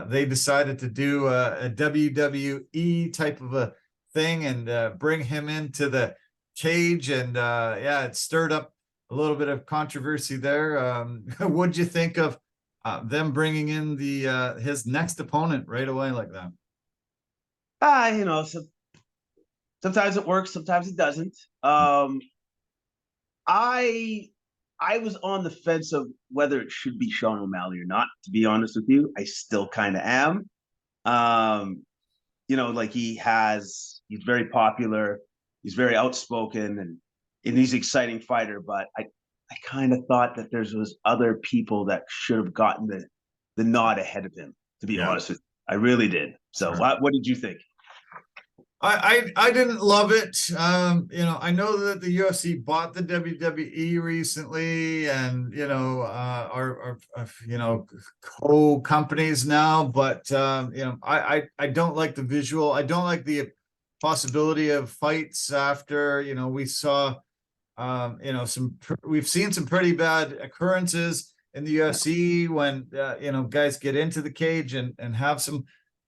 They decided to do a WWE type of a thing and bring him into the cage, and it stirred up a little bit of controversy there. What'd you think of them bringing in his next opponent right away like that? Sometimes it works, sometimes it doesn't. I was on the fence of whether it should be Sean O'Malley or not, to be honest with you. I still kind of am. He's very popular, he's very outspoken, and he's an exciting fighter, but I kind of thought that there was other people that should have gotten the nod ahead of him, to be honest with you. I really did. So what did you think? I didn't love it. I know that the UFC bought the WWE recently, and are co-companies now, but I don't like the visual. I don't like the possibility of fights after we saw we've seen some pretty bad occurrences in the UFC when guys get into the cage and have some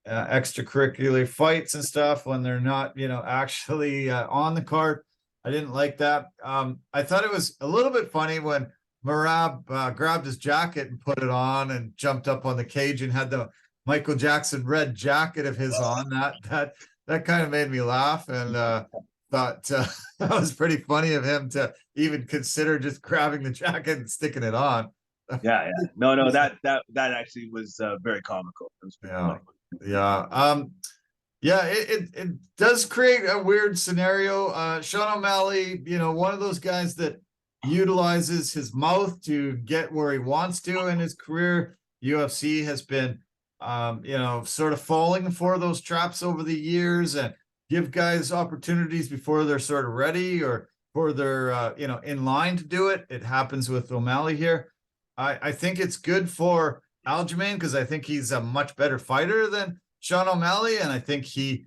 extracurricular fights and stuff when they're not actually on the card. I didn't like that. I thought it was a little bit funny when Merab grabbed his jacket and put it on and jumped up on the cage and had the Michael Jackson red jacket of his on. That kind of made me laugh, and thought that was pretty funny of him to even consider just grabbing the jacket and sticking it on. No, that actually was very comical. It was funny. It does create a weird scenario. Sean O'Malley, one of those guys that utilizes his mouth to get where he wants to in his career. UFC has been sort of falling for those traps over the years and give guys opportunities before they're sort of ready or before they're, in line to do it. It happens with O'Malley here. I think it's good for Aljimain because I think he's a much better fighter than Sean O'Malley. And I think he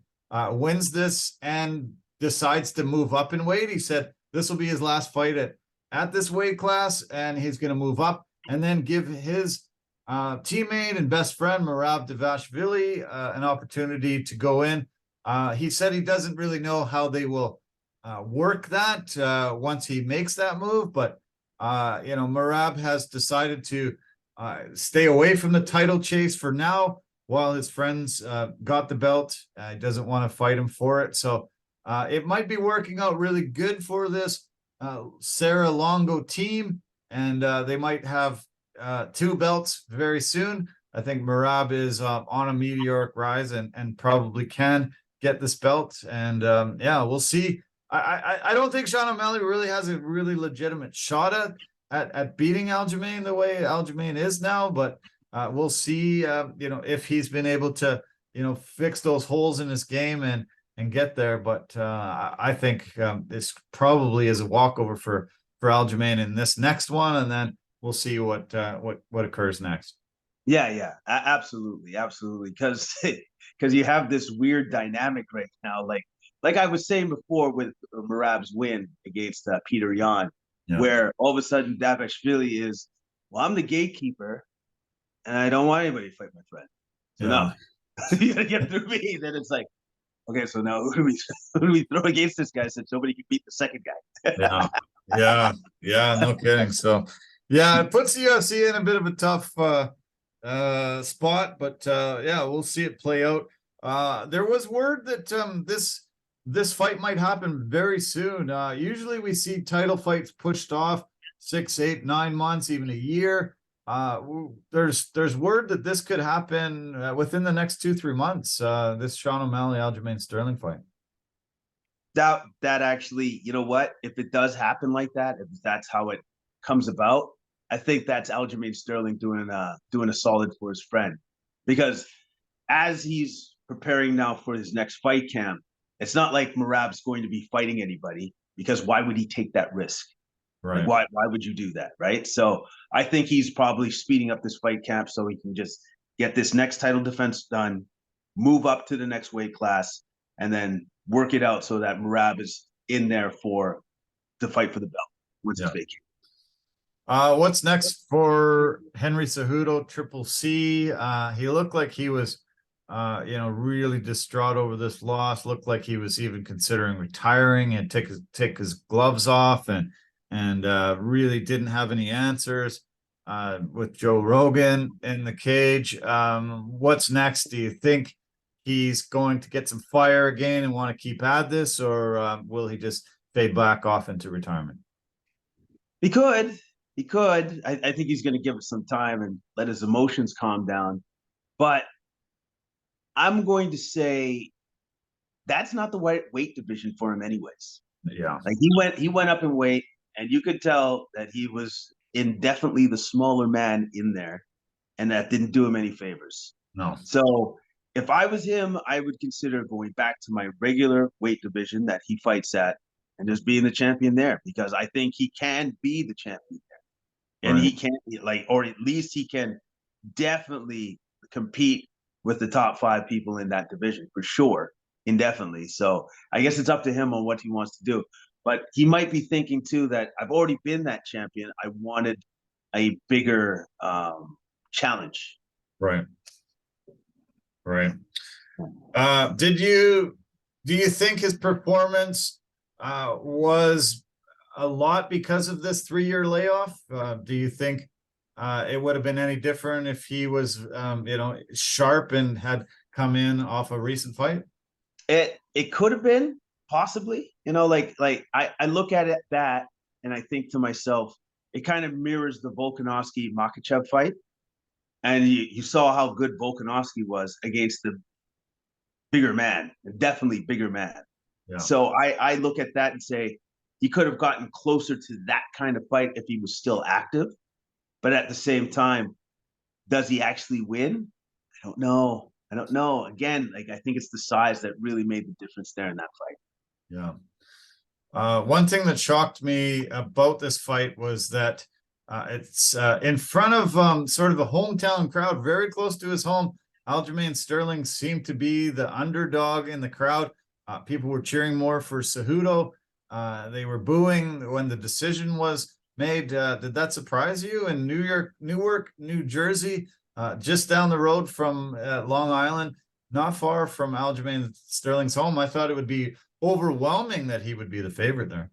wins this and decides to move up in weight. He said this will be his last fight at this weight class, and he's going to move up and then give his teammate and best friend Merab Dvalishvili an opportunity to go in. He said he doesn't really know how they will work that once he makes that move, but Merab has decided to stay away from the title chase for now while his friends got the belt. He doesn't want to fight him for it, so it might be working out really good for this Sarah Longo team, and they might have 2 belts very soon. I think Merab is on a meteoric rise and probably can get this belt. And we'll see. I don't think Sean O'Malley really has a really legitimate shot at beating Aljimain the way Aljimain is now, but we'll see if he's been able to fix those holes in his game and get there. But I think this probably is a walkover for Aljimain in this next one, and then we'll see what occurs next. Yeah, absolutely, because you have this weird dynamic right now, like I was saying before with Merab's win against Peter Yan, where all of a sudden Dvalishvili is, well, I'm the gatekeeper, and I don't want anybody to fight my friend. So no, you gotta get through me. Then it's like, okay, so now who do we throw against this guy since nobody can beat the second guy? yeah, no kidding. So yeah, it puts the UFC in a bit of a tough spot, but we'll see it play out. There was word that this fight might happen very soon. Usually we see title fights pushed off 6, 8, 9 months, even a year. There's word that this could happen within the next 2-3 months. This Sean O'Malley Aljimain Sterling fight. That actually, you know what? If it does happen like that, if that's how it comes about, I think that's Aljimain Sterling doing a solid for his friend, because as he's preparing now for his next fight camp, it's not like Merab's going to be fighting anybody, because why would he take that risk? Right. Like, why would you do that? Right. So I think he's probably speeding up this fight camp so he can just get this next title defense done, move up to the next weight class, and then work it out so that Merab is in there for the fight for the belt once it's vacant. What's next for Henry Cejudo, Triple C? He looked like he was really distraught over this loss. Looked like he was even considering retiring and take his gloves off and really didn't have any answers with Joe Rogan in the cage. What's next? Do you think he's going to get some fire again and want to keep at this, or will he just fade back off into retirement? He could. I think he's going to give it some time and let his emotions calm down. But I'm going to say that's not the weight division for him anyways. Yeah. Like he went up in weight, and you could tell that he was indefinitely the smaller man in there, and that didn't do him any favors. No. So if I was him, I would consider going back to my regular weight division that he fights at and just being the champion there, because I think he can be the champion there. And he can, or at least he can definitely compete with the top 5 people in that division for sure, indefinitely. So I guess it's up to him on what he wants to do. But he might be thinking too that I've already been that champion. I wanted a bigger challenge. Right. Do you think his performance was a lot because of this 3-year layoff? Do you think it would have been any different if he was sharp and had come in off a recent fight? It could have been, possibly. I look at that and I think to myself, it kind of mirrors the Volkanovski Makhachev fight. And you saw how good Volkanovski was against the bigger man, definitely bigger man. Yeah. So I look at that and say he could have gotten closer to that kind of fight if he was still active. But at the same time, does he actually win? don't know. I don't know. Again, like I think it's the size that really made the difference there in that fight. Yeah. One thing that shocked me about this fight was that it's in front of sort of a hometown crowd, very close to his home. Aljimain Sterling seemed to be the underdog in the crowd. People were cheering more for Cejudo. They were booing when the decision was made. Did that surprise you? In Newark, New Jersey, just down the road from Long Island, not far from Aljimain Sterling's home, I thought it would be overwhelming that he would be the favorite there.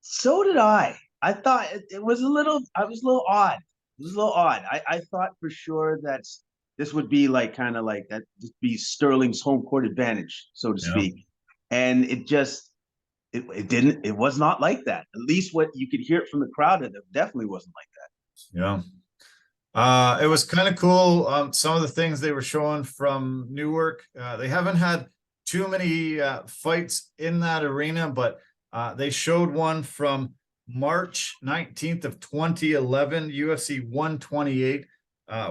So did I. I thought it was a little. I was a little odd. It was a little odd. I thought for sure that this would be like kind of like that. Just be Sterling's home court advantage, so to Yeah. speak. And it just it didn't. It was not like that. At least what you could hear it from the crowd. It definitely wasn't like that. Yeah. It was kind of cool. Some of the things they were showing from Newark, they haven't had too many fights in that arena, but they showed one from March 19th of 2011, UFC 128,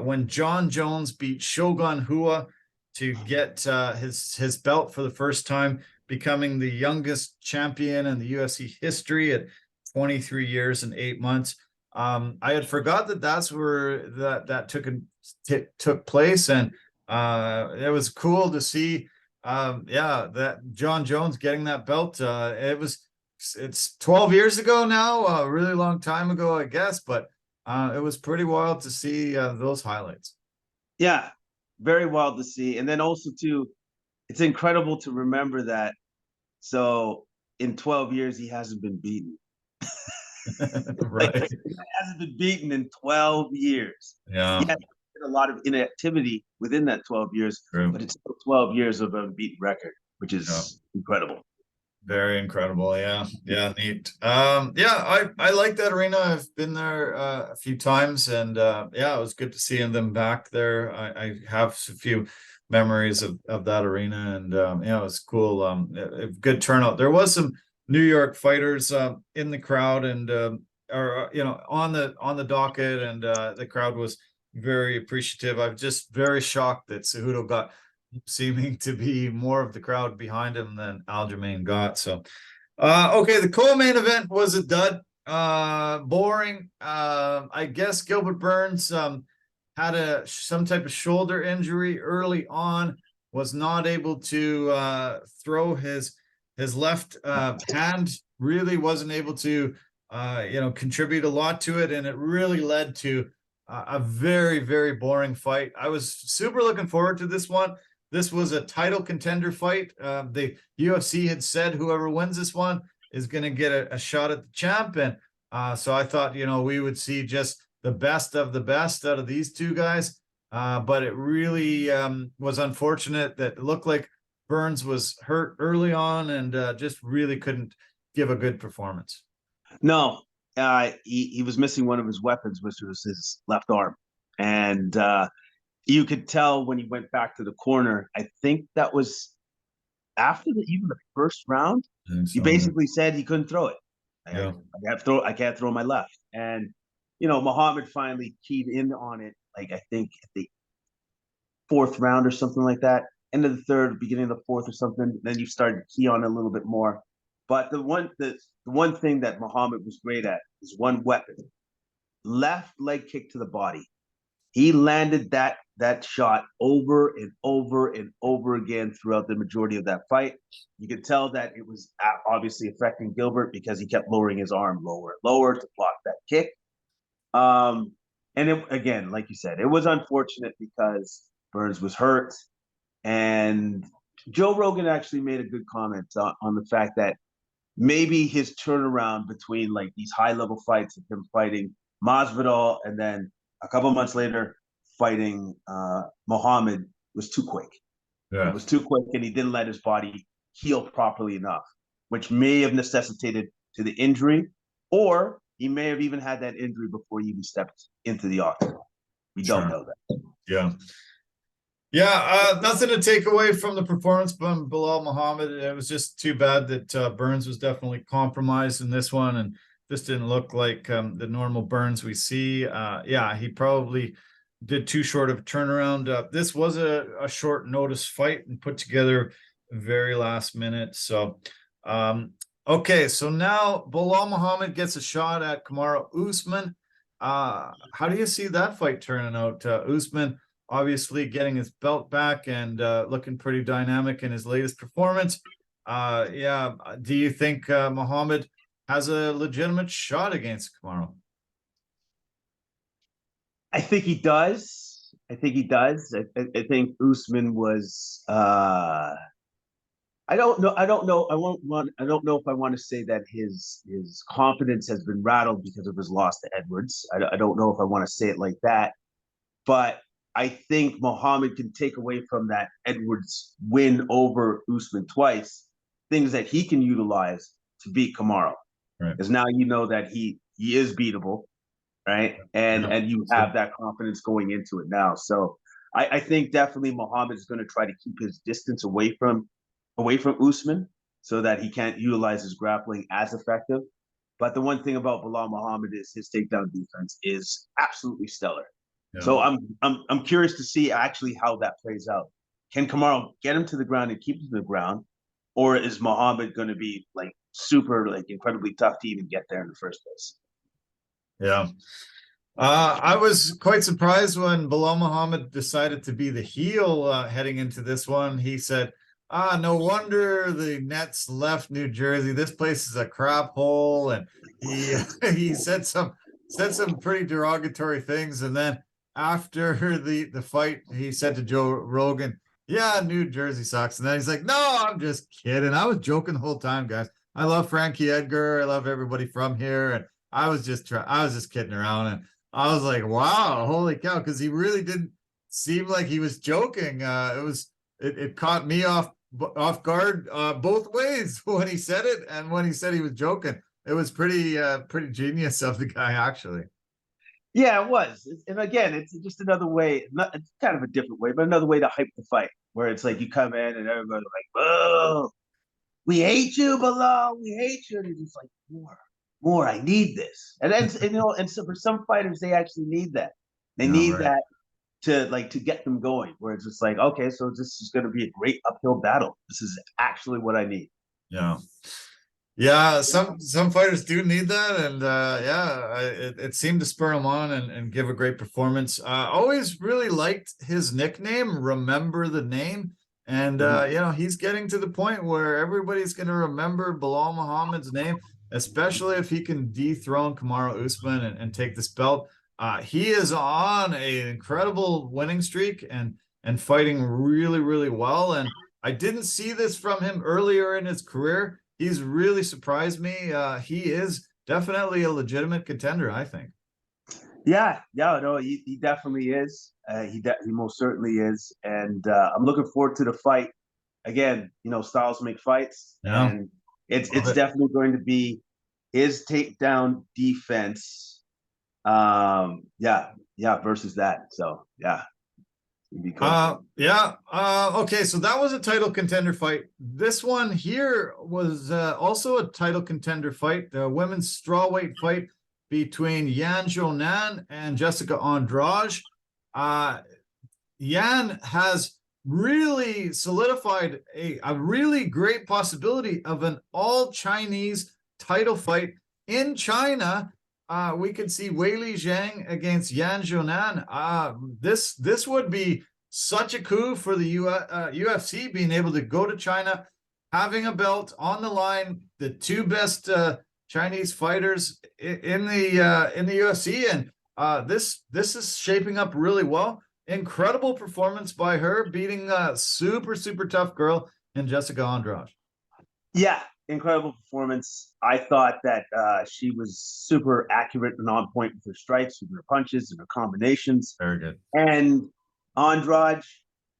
when John Jones beat Shogun Rua to get his belt for the first time, becoming the youngest champion in the UFC history at 23 years and 8 months. I had forgot that that's where that took place, and it was cool to see. That John Jones getting that belt. It's 12 years ago now, a really long time ago, I guess, but it was pretty wild to see those highlights. Yeah, very wild to see, and then also too, it's incredible to remember that. So in 12 years, he hasn't been beaten. Right. Like, he hasn't been beaten in 12 years. Yeah. He had a lot of inactivity within that 12 years, True. but it's still 12 years of unbeaten record, which is incredible. Very incredible. Yeah. Yeah. Neat. I like that arena. I've been there a few times, and yeah, it was good to seeing them back there. I have a few memories of that arena, and yeah, it was cool. Good turnout. There was some New York fighters in the crowd, and or on the docket, and the crowd was very appreciative. I'm just very shocked that Cejudo got seeming to be more of the crowd behind him than Aljimain got. So, okay, the co-main event was a dud. Boring. I guess Gilbert Burns had some type of shoulder injury early on, was not able to throw his left hand, really wasn't able to contribute a lot to it, and it really led to a very, very boring fight. I was super looking forward to this one. This was a title contender fight. The UFC had said whoever wins this one is going to get a shot at the champ. And so I thought, we would see just the best of the best out of these two guys. But it really was unfortunate that it looked like Burns was hurt early on and just really couldn't give a good performance. No, he was missing one of his weapons, which was his left arm. And you could tell when he went back to the corner. I think that was after even the first round. He basically said he couldn't throw it. Yeah. I can't throw my left. And Muhammad finally keyed in on it. Like I think at the fourth round or something like that. End of the third, beginning of the fourth or something. Then you started to key on it a little bit more. But the one thing that Muhammad was great at is one weapon: left leg kick to the body. He landed that shot over and over and over again throughout the majority of that fight. You could tell that it was obviously affecting Gilbert because he kept lowering his arm lower and lower to block that kick. And again, like you said, it was unfortunate because Burns was hurt. And Joe Rogan actually made a good comment on the fact that maybe his turnaround between like these high-level fights of him fighting Masvidal and then a couple months later fighting Muhammad was too quick. Yeah. It was too quick, and he didn't let his body heal properly enough, which may have necessitated to the injury, or he may have even had that injury before he even stepped into the octagon. We don't know that. Yeah. Yeah, nothing to take away from the performance from Bilal Muhammad. It was just too bad that Burns was definitely compromised in this one, and this didn't look like the normal Burns we see. Yeah, he probably did too short of a turnaround. This was a short notice fight and put together very last minute. So, okay, so now Bilal Muhammad gets a shot at Kamaru Usman. How do you see that fight turning out? Usman obviously getting his belt back and looking pretty dynamic in his latest performance. Yeah, do you think Muhammad has a legitimate shot against Kamaru? I think he does. I think he does. I think Usman was. I don't know. I don't know. I won't want. I don't know if I want to say that his confidence has been rattled because of his loss to Edwards. I don't know if I want to say it like that, but I think Muhammad can take away from that Edwards win over Usman twice things that he can utilize to beat Kamaru. Right. Because now you know that he is beatable, right? And you have that confidence going into it now. So I think definitely Muhammad is going to try to keep his distance away from Usman so that he can't utilize his grappling as effective. But the one thing about Bilal Muhammad is his takedown defense is absolutely stellar. Yeah. So I'm curious to see actually how that plays out. Can Kamaru get him to the ground and keep him to the ground, or is Muhammad going to be like super, like incredibly tough to even get there in the first place? Yeah. I was quite surprised when Bilal Muhammad decided to be the heel heading into this one. He said, no wonder the Nets left New Jersey. This place is a crap hole. And he he said some pretty derogatory things. And then after the fight, he said to Joe Rogan, yeah, New Jersey sucks. And then he's like, no, I'm just kidding. I was joking the whole time, guys. I love Frankie Edgar. I love everybody from here. And I was just kidding around. And I was like, wow, holy cow, because he really didn't seem like he was joking. It caught me off guard both ways when he said it and when he said he was joking. It was pretty genius of the guy, actually. Yeah, it was. And again, it's just another way, it's kind of a different way, but another way to hype the fight, where it's like you come in and everybody's like, oh, we hate you, Bilal, we hate you. And you're just like, more, I need this. And then, and so for some fighters, they actually need that. They need that to get them going, where it's just like, okay, so this is going to be a great uphill battle. This is actually what I need. Yeah, some fighters do need that, and it seemed to spur him on and give a great performance. Always really liked his nickname, Remember the Name, and he's getting to the point where everybody's going to remember Bilal Muhammad's name, especially if he can dethrone Kamaru Usman and take this belt. He is on an incredible winning streak and fighting really, really well. And I didn't see this from him earlier in his career. He's really surprised me. He is definitely a legitimate contender, I think. Yeah, no, he definitely is. He most certainly is. And I'm looking forward to the fight. Again, styles make fights. Yeah. And it's definitely going to be his takedown defense. Versus that. So yeah. Okay, so that was a title contender fight. This one here was also a title contender fight, the women's strawweight fight between Yan Xiaonan and Jessica Andrade. Yan has really solidified a really great possibility of an all-Chinese title fight in China. We could see Weili Zhang against Yan Xiaonan. This would be such a coup for the UFC, being able to go to China, having a belt on the line, the two best Chinese fighters in the UFC, and this is shaping up really well. Incredible performance by her, beating a super tough girl in Jessica Andrade. Yeah. Incredible performance. I thought that she was super accurate and on point with her strikes, with her punches and her combinations. Very good. And Andrade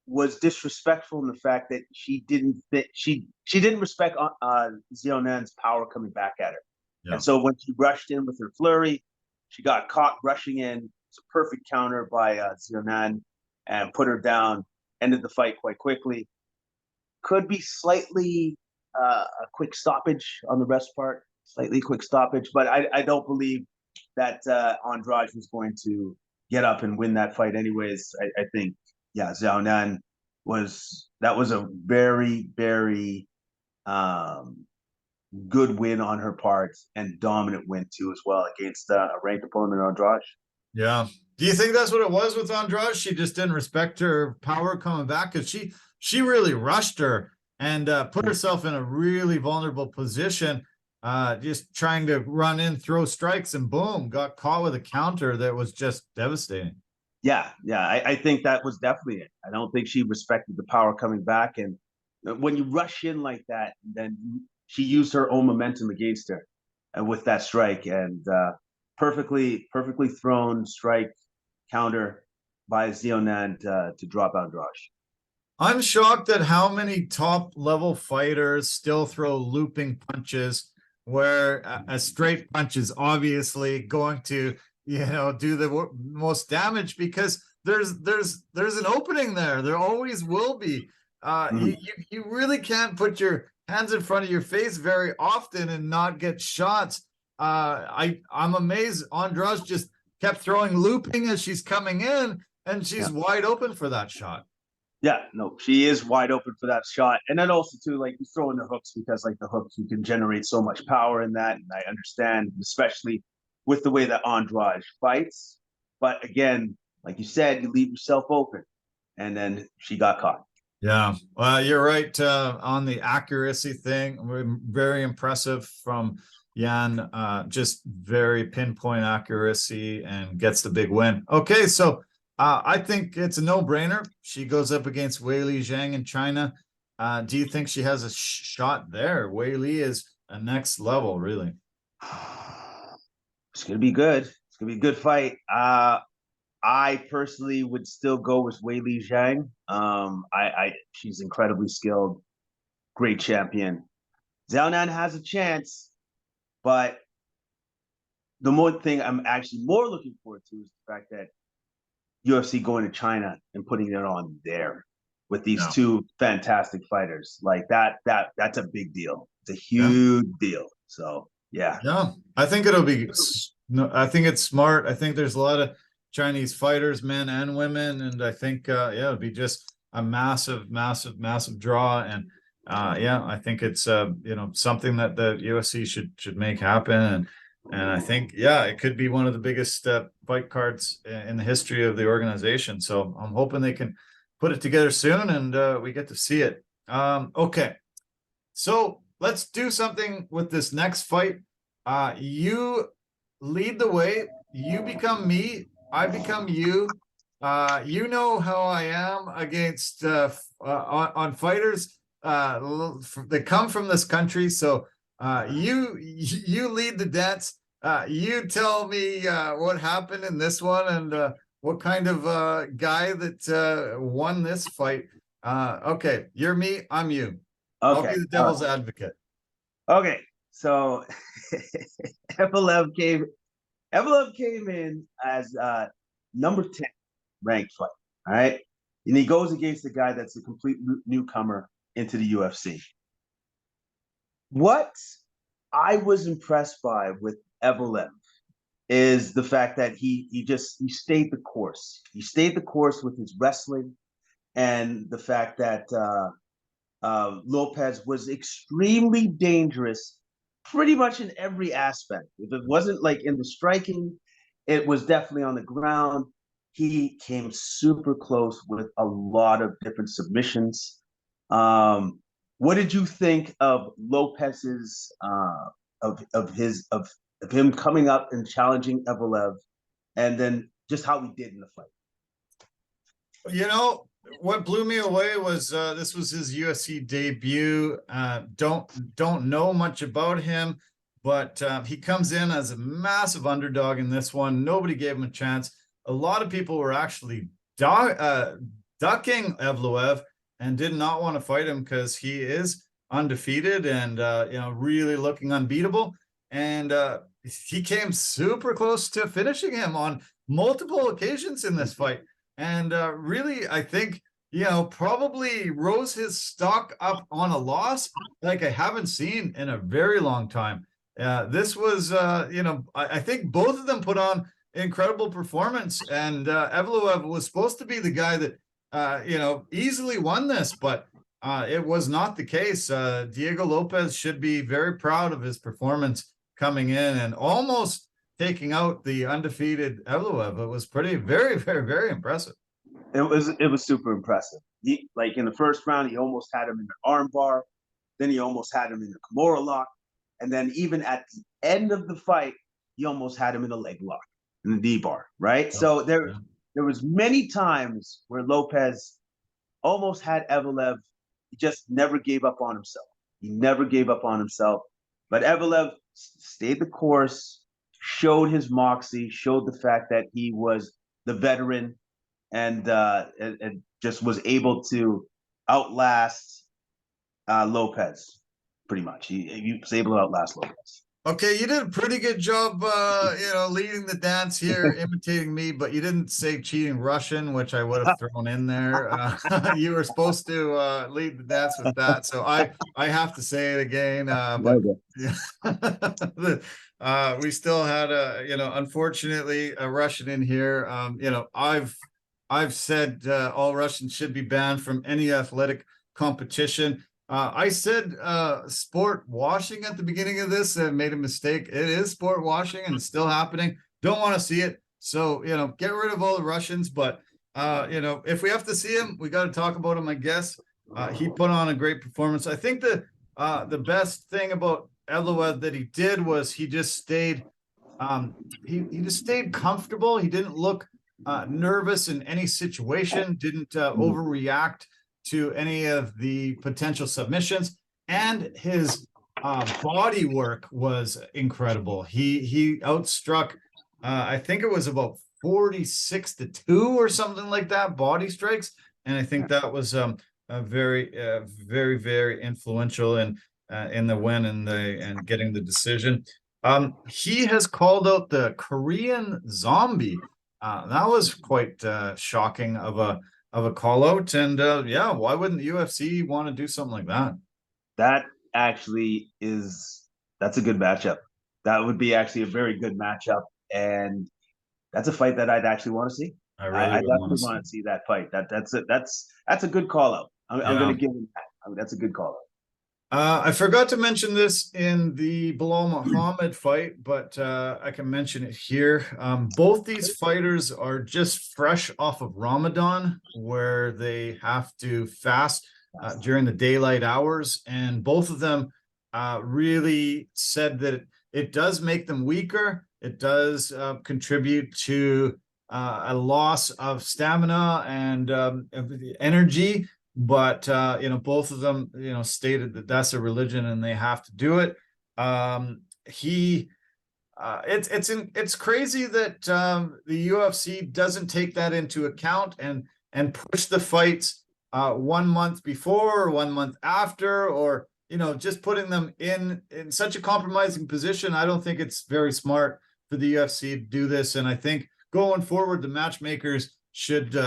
was disrespectful in the fact that she didn't respect Xiaonan's power coming back at her. Yeah. And so when she rushed in with her flurry, she got caught rushing in. It's a perfect counter by Xiaonan and put her down. Ended the fight quite quickly. Could be slightly a quick stoppage on the rest part, slightly quick stoppage, but I don't believe that Andrade was going to get up and win that fight anyways. I think, yeah, Zhao Nan that was a very, very good win on her part, and dominant win too as well against a ranked opponent, Andrade. Yeah. Do you think that's what it was with Andrade? She just didn't respect her power coming back, because she really rushed her and put herself in a really vulnerable position, just trying to run in, throw strikes, and boom, got caught with a counter that was just devastating. Yeah, I think that was definitely it. I don't think she respected the power coming back, and when you rush in like that, then she used her own momentum against her, and with that strike, and perfectly thrown strike counter by Zionan to drop Andrade. I'm shocked at how many top level fighters still throw looping punches, where a straight punch is obviously going to, do the most damage, because there's an opening there. There always will be. You really can't put your hands in front of your face very often and not get shots. I'm amazed. Andrade just kept throwing looping as she's coming in, and she's wide open for that shot. Yeah, no, she is wide open for that shot. And then also too, like, you throw in the hooks, because like the hooks, you can generate so much power in that. And I understand, especially with the way that Andrade fights. But again, like you said, you leave yourself open. And then she got caught. Yeah, well, you're right on the accuracy thing. Very impressive from Yan. Just very pinpoint accuracy, and gets the big win. Okay, so I think it's a no-brainer. She goes up against Weili Zhang in China. Do you think she has a shot there? Weili is a next level, really. It's gonna be good. It's gonna be a good fight. I personally would still go with Weili Zhang. She's incredibly skilled, great champion. Zhao Nan has a chance, but the more thing I'm actually more looking forward to is the fact that UFC going to China and putting it on there with these two fantastic fighters. Like that's a big deal. It's a huge deal. So yeah. I think it'll be. I think it's smart. I think there's a lot of Chinese fighters, men and women, and I think it'll be just a massive draw. And I think it's something that the UFC should make happen. And I think, it could be one of the biggest fight cards in the history of the organization. So I'm hoping they can put it together soon, and we get to see it. Okay, so let's do something with this next fight. You lead the way. You become me. I become you. You know how I am against on fighters that come from this country. So you lead the dance. You tell me what happened in this one, and what kind of guy that won this fight. Okay, you're me, I'm you. Okay. I'll be the devil's advocate. Okay, so Evelev came in as number 10 ranked fight. All right, and he goes against a guy that's a complete newcomer into the UFC. What I was impressed by with Evelev is the fact that he stayed the course. He stayed the course with his wrestling, and the fact that Lopez was extremely dangerous pretty much in every aspect. If it wasn't like in the striking, it was definitely on the ground. He came super close with a lot of different submissions. What did you think of Lopez's of him coming up and challenging Evelev, and then just how he did in the fight? What blew me away was this was his UFC debut. Don't know much about him, but he comes in as a massive underdog in this one. Nobody gave him a chance. A lot of people were actually ducking Evloev and did not want to fight him, because he is undefeated and really looking unbeatable. And he came super close to finishing him on multiple occasions in this fight. And really, I think, probably rose his stock up on a loss like I haven't seen in a very long time. This was, I think both of them put on incredible performance. And Evloev was supposed to be the guy that easily won this, but it was not the case. Diego Lopez should be very proud of his performance coming in and almost taking out the undefeated Evloev. It was very, very, very impressive. It was super impressive. Like in the first round, he almost had him in the arm bar. Then he almost had him in the Kimura lock. And then even at the end of the fight, he almost had him in the leg lock, in the D-bar, right? Yeah. So there was many times where Lopez almost had Evloev. He just never gave up on himself. He never gave up on himself. But Evloev stayed the course, showed his moxie, showed the fact that he was the veteran, and just was able to outlast Lopez, pretty much. He was able to outlast Lopez. Okay, you did a pretty good job, leading the dance here, imitating me, but you didn't say cheating Russian, which I would have thrown in there. You were supposed to lead the dance with that, so I have to say it again. But yeah, we still had unfortunately a Russian in here. I've said all Russians should be banned from any athletic competition. I said sport washing at the beginning of this and made a mistake. It is sport washing and it's still happening. Don't want to see it. So, get rid of all the Russians. But, if we have to see him, we got to talk about him, I guess. He put on a great performance. I think the best thing about Evloev that he did was he just stayed he just stayed comfortable. He didn't look nervous in any situation, didn't overreact to any of the potential submissions, and his body work was incredible. He outstruck I think it was about 46-2 or something like that body strikes, and I think that was a very very, very influential in the win and getting the decision. He has called out the Korean Zombie. That was quite shocking of a call out, and why wouldn't the UFC want to do something like that? That actually that's a good matchup. That would be actually a very good matchup, and that's a fight that I'd actually want to see. I really I definitely want to see that fight. That's a good call out. I'm going to give him that. That's a good call out. I forgot to mention this in the Bilal Muhammad fight, but I can mention it here. Both these fighters are just fresh off of Ramadan, where they have to fast during the daylight hours. And both of them really said that it does make them weaker. It does contribute to a loss of stamina and energy. But both of them stated that that's a religion and they have to do it. It's crazy that the UFC doesn't take that into account and push the fights 1 month before or 1 month after, or just putting them in such a compromising position. I don't think it's very smart for the UFC to do this, and I think going forward the matchmakers should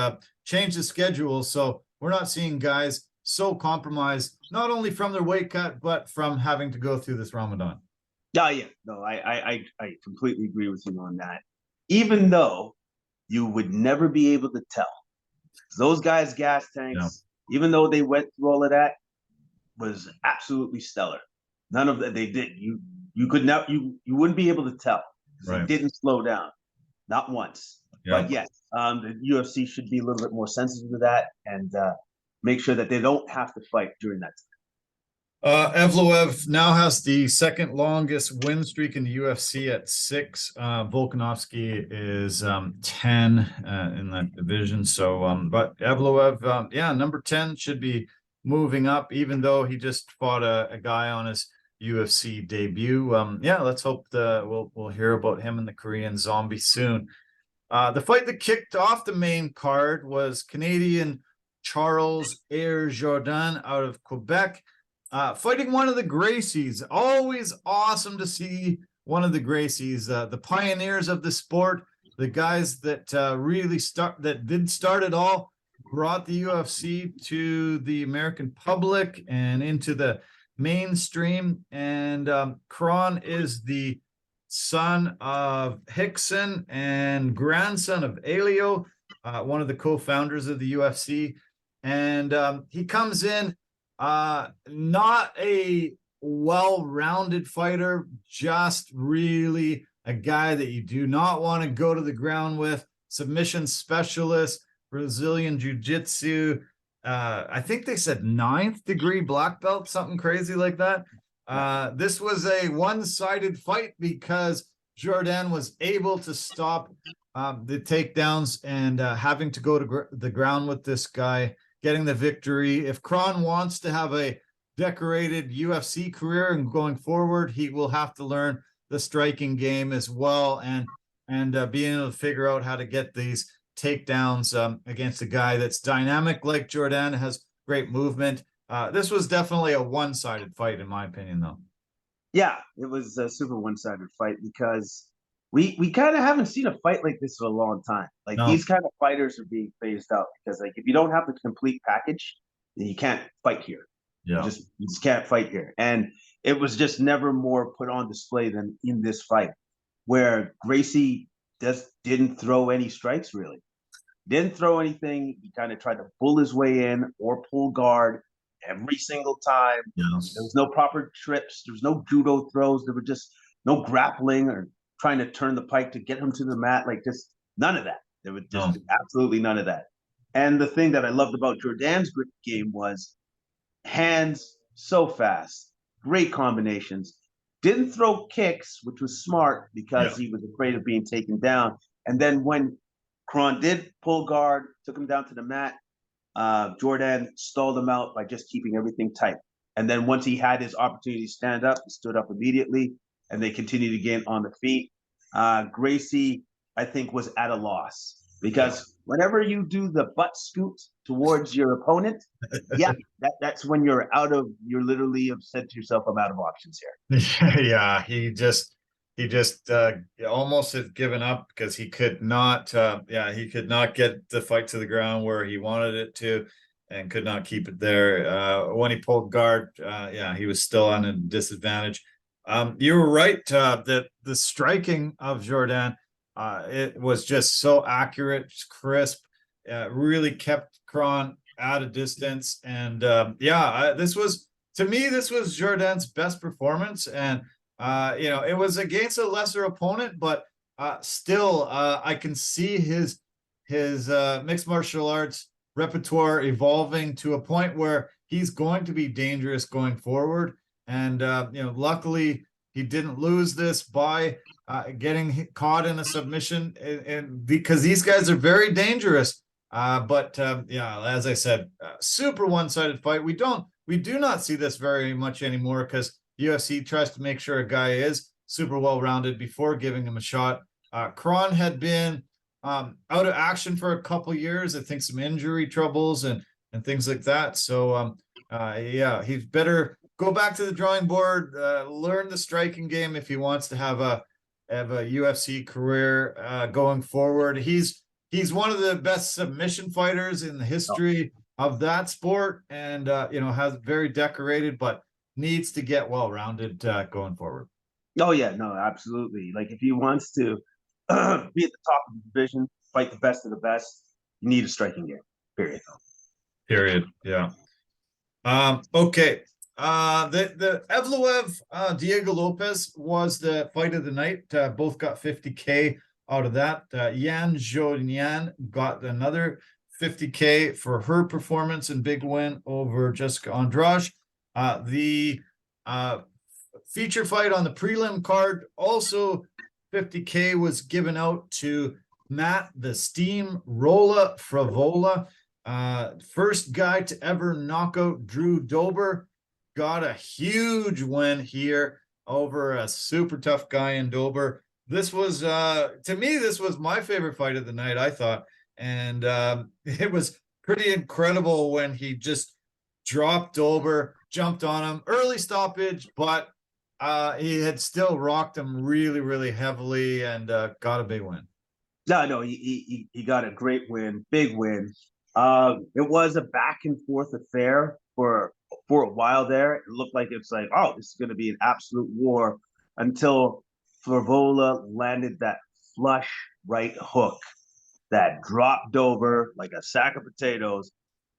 change the schedule so we're not seeing guys so compromised, not only from their weight cut, but from having to go through this Ramadan. Yeah. No, I completely agree with you on that. Even though you would never be able to tell. Those guys' gas tanks, even though they went through all of that, was absolutely stellar. None of that they did. You could not you wouldn't be able to tell. Right. They didn't slow down, not once. But yes, the UFC should be a little bit more sensitive to that and make sure that they don't have to fight during that time. Evloev now has the second longest win streak in the UFC at 6. Volkanovski is 10 in that division. So, but Evloev, number 10 should be moving up, even though he just fought a guy on his UFC debut. Let's hope we'll hear about him and the Korean Zombie soon. The fight that kicked off the main card was Canadian Charles Air Jourdain out of Quebec, fighting one of the Gracies. Always awesome to see one of the Gracies, the pioneers of the sport, the guys that did start it all, brought the UFC to the American public and into the mainstream. And Kron is the son of Hickson and grandson of Aljo, one of the co-founders of the UFC. And he comes in, not a well-rounded fighter, just really a guy that you do not want to go to the ground with. Submission specialist, Brazilian jiu-jitsu. I think they said 9th degree black belt, something crazy like that. This was a one-sided fight because Jourdain was able to stop the takedowns and having to go to the ground with this guy, getting the victory. If Kron wants to have a decorated UFC career and going forward, he will have to learn the striking game as well, and being able to figure out how to get these takedowns against a guy that's dynamic like Jourdain, has great movement. This was definitely a one-sided fight, in my opinion, though. Yeah, it was a super one-sided fight because we kind of haven't seen a fight like this in a long time. Like No. these kind of fighters are being phased out because like if you don't have the complete package, then you can't fight here. Yeah. You just can't fight here. And it was just never more put on display than in this fight, where Gracie just didn't throw any strikes really. Didn't throw anything. He kind of tried to pull his way in or pull guard every single time. Yes. There was no proper trips. There was no judo throws. There were just no grappling or trying to turn the pike to get him to the mat. Like just none of that. There was just absolutely none of that. And the thing that I loved about Jourdain's game was hands so fast, great combinations. Didn't throw kicks, which was smart because he was afraid of being taken down. And then when Kron did pull guard, took him down to the mat, Jourdain stalled him out by just keeping everything tight. And then once he had his opportunity to stand up, he stood up immediately, and they continued to get on the feet. Gracie, I think, was at a loss because whenever you do the butt scoot towards your opponent, that's when you're literally have said to yourself, I'm out of options here. Yeah, he just almost had given up because he could not get the fight to the ground where he wanted it to, and could not keep it there. When he pulled guard, he was still on a disadvantage. You were right that the striking of Jourdain, it was just so accurate, crisp, really kept Kron at a distance. And this was Jourdain's best performance. And it was against a lesser opponent, but still, I can see his mixed martial arts repertoire evolving to a point where he's going to be dangerous going forward. And luckily he didn't lose this by getting caught in a submission, and because these guys are very dangerous. But as I said, super one-sided fight. We do not see this very much anymore because UFC tries to make sure a guy is super well-rounded before giving him a shot. Kron had been out of action for a couple years. I think some injury troubles and things like that. So he's better go back to the drawing board, learn the striking game if he wants to have a UFC career going forward. He's one of the best submission fighters in the history of that sport, and has very decorated, but needs to get well-rounded going forward. Oh yeah, no, absolutely. Like if he wants to be at the top of the division, fight the best of the best, you need a striking game. Period. Yeah. Okay. The Evloev Diego Lopez was the fight of the night. Both got 50K out of that. Yan Zhou got another 50K for her performance and big win over Jessica Andrade. The feature fight on the prelim card, also 50K was given out to Matt the Steam Rolla Fravola. First guy to ever knock out Drew Dober. Got a huge win here over a super tough guy in Dober. This was, to me, this was my favorite fight of the night, I thought. And it was pretty incredible when he just dropped Dober, jumped on him, early stoppage, but he had still rocked him really, really heavily and got a big win. No, he got a great win, big win. It was a back and forth affair for a while there. It looked like it's like, oh, this is going to be an absolute war until Favola landed that flush right hook that dropped over like a sack of potatoes,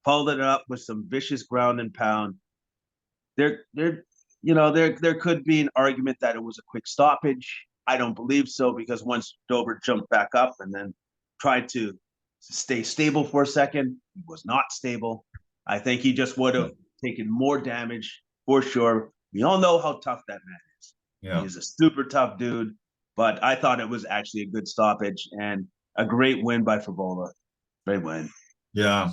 followed it up with some vicious ground and pound. There could be an argument that it was a quick stoppage. I don't believe so, because once Dober jumped back up and then tried to stay stable for a second, he was not stable. I think he just would have taken more damage for sure. We all know how tough that man is. Yeah. He is a super tough dude, but I thought it was actually a good stoppage and a great win by Favola. Great win. Yeah.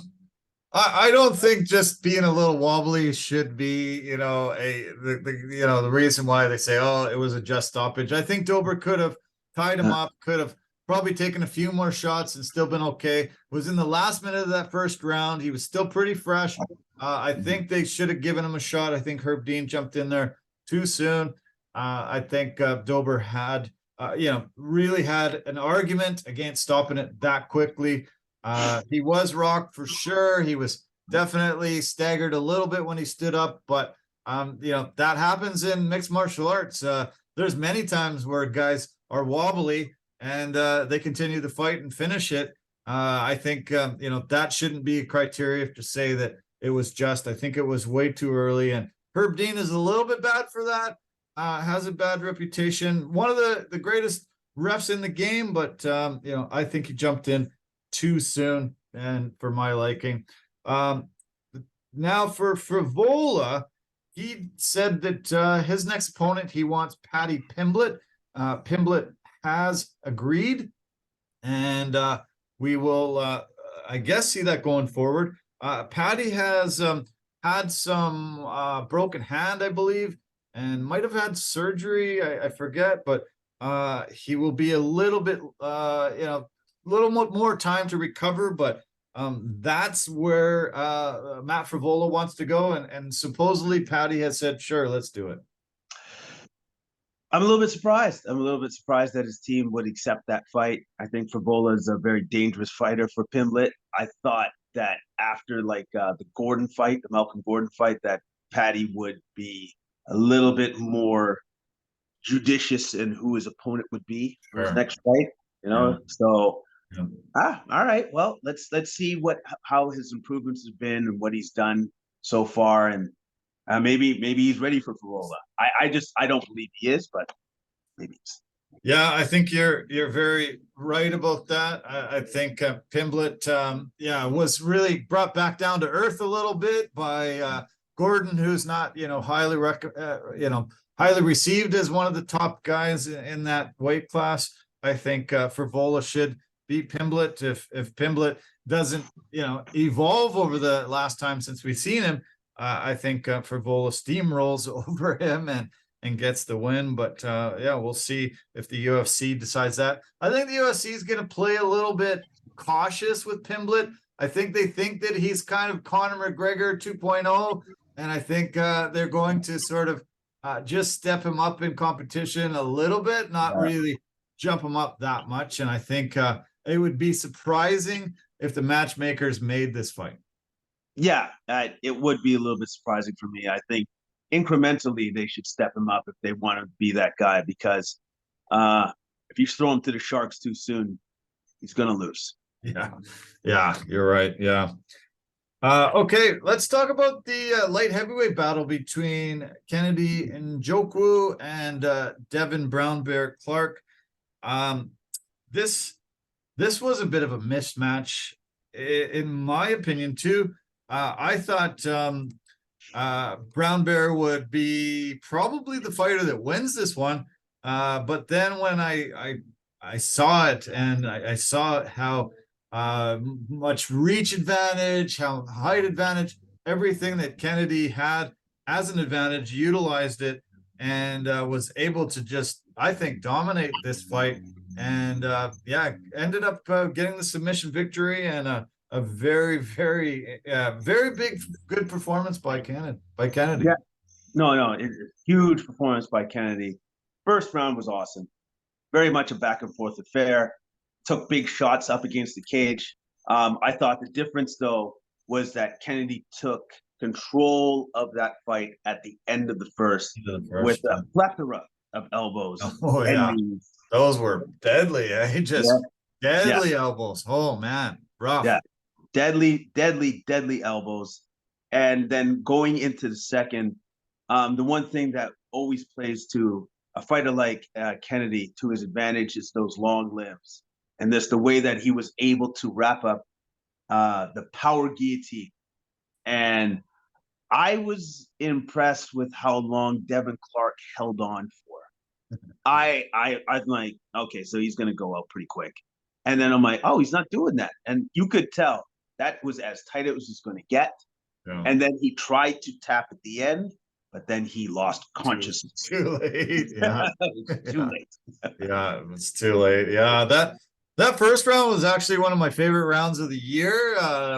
I don't think just being a little wobbly should be, the reason why they say, oh, it was a just stoppage. I think Dober could have tied him up, could have probably taken a few more shots and still been okay. Was in the last minute of that first round. He was still pretty fresh. I think they should have given him a shot. I think Herb Dean jumped in there too soon. I think Dober had, really had an argument against stopping it that quickly. He was rocked for sure. He was definitely staggered a little bit when he stood up, but that happens in mixed martial arts. There's many times where guys are wobbly and they continue to fight and finish it. I think that shouldn't be a criteria to say that it was just. I think it was way too early, and Herb Dean is a little bit bad for that. Has a bad reputation. One of the greatest refs in the game, but I think he jumped in too soon and for my liking. Now for Favola, he said that his next opponent, he wants Paddy Pimblett. Pimblett has agreed, and we will, I guess, see that going forward. Paddy has had some broken hand, I believe, and might have had surgery. I forget, but he will be a little bit, little more time to recover, but that's where Matt Favola wants to go, and supposedly Paddy has said, sure, let's do it. I'm a little bit surprised. I'm a little bit surprised that his team would accept that fight. I think Favola is a very dangerous fighter for Pimblett. I thought that after the Gordon fight, the Malcolm Gordon fight, that Paddy would be a little bit more judicious in who his opponent would be for his next fight. So all right. Well, let's see how his improvements have been and what he's done so far, and maybe he's ready for Favola. I don't believe he is, but maybe he's. Yeah, I think you're very right about that. I think Pimblett, was really brought back down to earth a little bit by Gordon, who's not highly highly received as one of the top guys in that weight class. I think Favola should beat Pimblett. If Pimblett doesn't evolve over the last time since we've seen him, I think Favola steamrolls over him and gets the win. But we'll see if the UFC decides that. I think the UFC is going to play a little bit cautious with Pimblett. I think they think that he's kind of Conor McGregor 2.0, and I think they're going to sort of just step him up in competition a little bit, not really jump him up that much. And I think it would be surprising if the matchmakers made this fight. Yeah, it would be a little bit surprising for me. I think incrementally they should step him up if they want to be that guy, because if you throw him to the Sharks too soon, he's going to lose. Yeah, you're right. Yeah. Okay, let's talk about the light heavyweight battle between Kennedy Njoku and Devin Brown Bear Clark. This was a bit of a mismatch, in my opinion, too. I thought Brown Bear would be probably the fighter that wins this one. But then when I saw it, and I saw how much reach advantage, how height advantage, everything that Kennedy had as an advantage, utilized it, and was able to just, I think, dominate this fight. And ended up getting the submission victory, and a very, very, very big, good performance by Kennedy. Yeah, no, huge performance by Kennedy. First round was awesome. Very much a back and forth affair. Took big shots up against the cage. I thought the difference, though, was that Kennedy took control of that fight at the end of the first with a plethora of elbows Oh and yeah, knees. those were deadly. Yeah, Just yeah, deadly elbows. Oh man, rough. yeah. Deadly elbows. And then going into the second, the one thing that always plays to a fighter like Kennedy to his advantage is those long limbs, and this the way that he was able to wrap up the power guillotine. And I was impressed with how long Devin Clark held on for. I'm like, okay, so he's gonna go out pretty quick. And then I'm like, oh, he's not doing that. And you could tell that was as tight as it was gonna get. Yeah. And then he tried to tap at the end, but then he lost Too, consciousness. too late. Yeah. Too Yeah. late. Yeah, it was too late. Yeah, that first round was actually one of my favorite rounds of the year.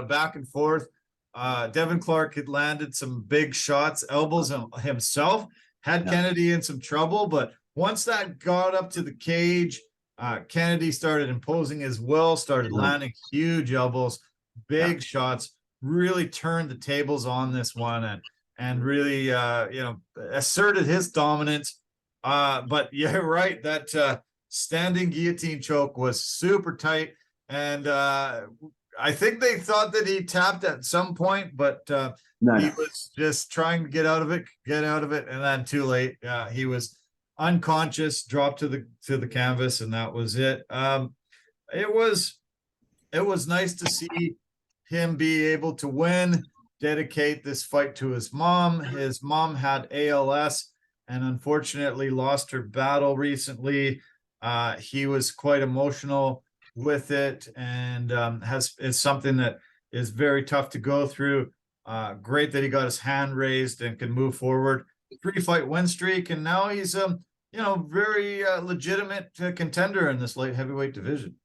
Back and forth. Devin Clark had landed some big shots, elbows himself, had Yeah. Kennedy in some trouble, but once that got up to the cage, Kennedy started imposing his will, started landing huge elbows, big shots, really turned the tables on this one and really asserted his dominance. But yeah, right, that standing guillotine choke was super tight, and I think they thought that he tapped at some point, but he was just trying to get out of it, and then too late. He was unconscious, dropped to the canvas, and that was it. It was nice to see him be able to win, dedicate this fight to his mom. His mom had ALS and unfortunately lost her battle recently. He was quite emotional with it, and is something that is very tough to go through. Great that he got his hand raised and can move forward. 3-fight win streak, and now he's very legitimate contender in this light heavyweight division.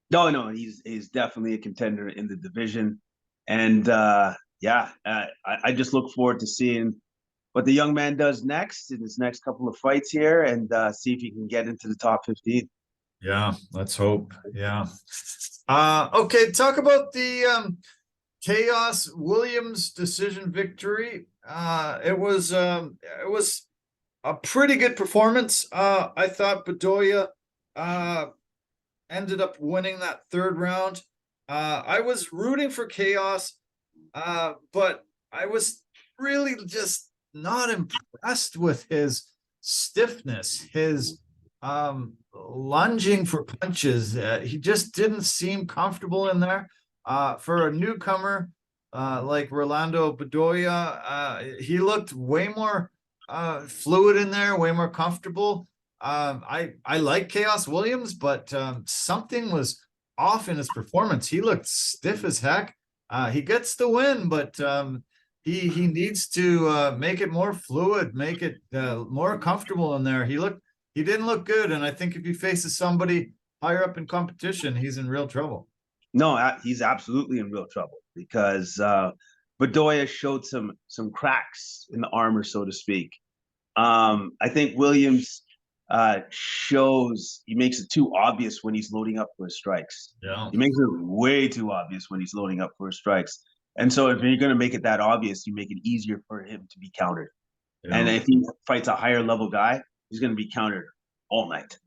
No, he's definitely a contender in the division, and I just look forward to seeing what the young man does next in his next couple of fights here, and see if he can get into the top 15. Yeah, let's hope. Yeah. Okay, talk about the Chaos Williams decision victory. It was a pretty good performance. I thought Bedoya ended up winning that third round. I was rooting for Chaos, but I was really just not impressed with his stiffness, his lunging for punches. He just didn't seem comfortable in there. For a newcomer like Rolando Bedoya, he looked way more fluid in there, way more comfortable. I like Chaos Williams, but something was off in his performance. He looked stiff as heck. He gets the win, but he needs to make it more fluid, make it more comfortable in there. He didn't look good, and I think if he faces somebody higher up in competition, he's in real trouble. No, he's absolutely in real trouble because Bedoya showed some cracks in the armor, so to speak. I think Williams he makes it too obvious when he's loading up for his strikes. Yeah. He makes it way too obvious when he's loading up for his strikes. And so if you're going to make it that obvious, you make it easier for him to be countered. Yeah. And if he fights a higher level guy, he's going to be countered all night.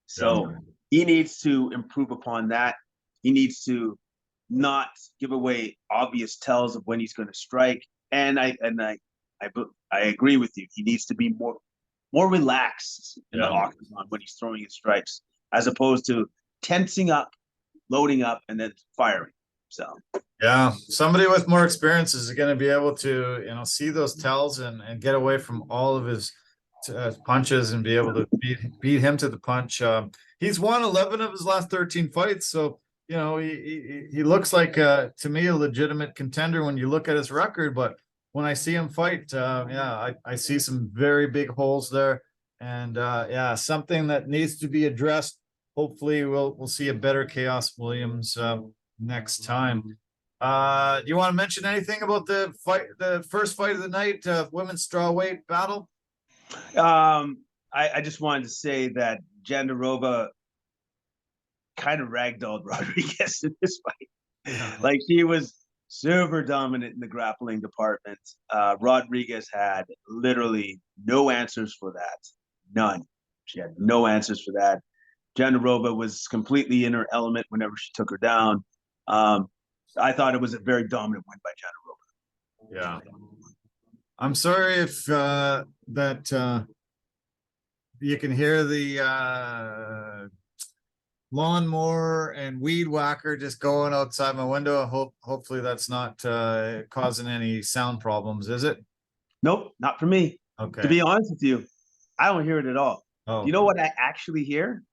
So he needs to improve upon that. He needs to not give away obvious tells of when he's going to strike. And I agree with you. He needs to be more relaxed in the octagon when he's throwing his strikes, as opposed to tensing up, loading up, and then firing. So yeah, somebody with more experience is going to be able to see those tells and get away from all of his punches and be able to beat him to the punch. He's won 11 of his last 13 fights, so he looks like to me a legitimate contender when you look at his record. But when I see him fight, I see some very big holes there, and something that needs to be addressed. Hopefully, we'll see a better Chaos Williams next time. Do you want to mention anything about the first fight of the night, women's strawweight battle? I just wanted to say that Jandiroba kind of ragdolled Rodriguez in this fight. Yeah. Like, she was super dominant in the grappling department. Rodriguez had literally no answers for that. None. She had no answers for that. Jandiroba was completely in her element whenever she took her down. I thought it was a very dominant win by Jandiroba. Yeah. I'm sorry if you can hear the lawnmower and weed whacker just going outside my window. Hopefully that's not causing any sound problems, is it? Nope, not for me. Okay. To be honest with you, I don't hear it at all. Oh. You know what I actually hear?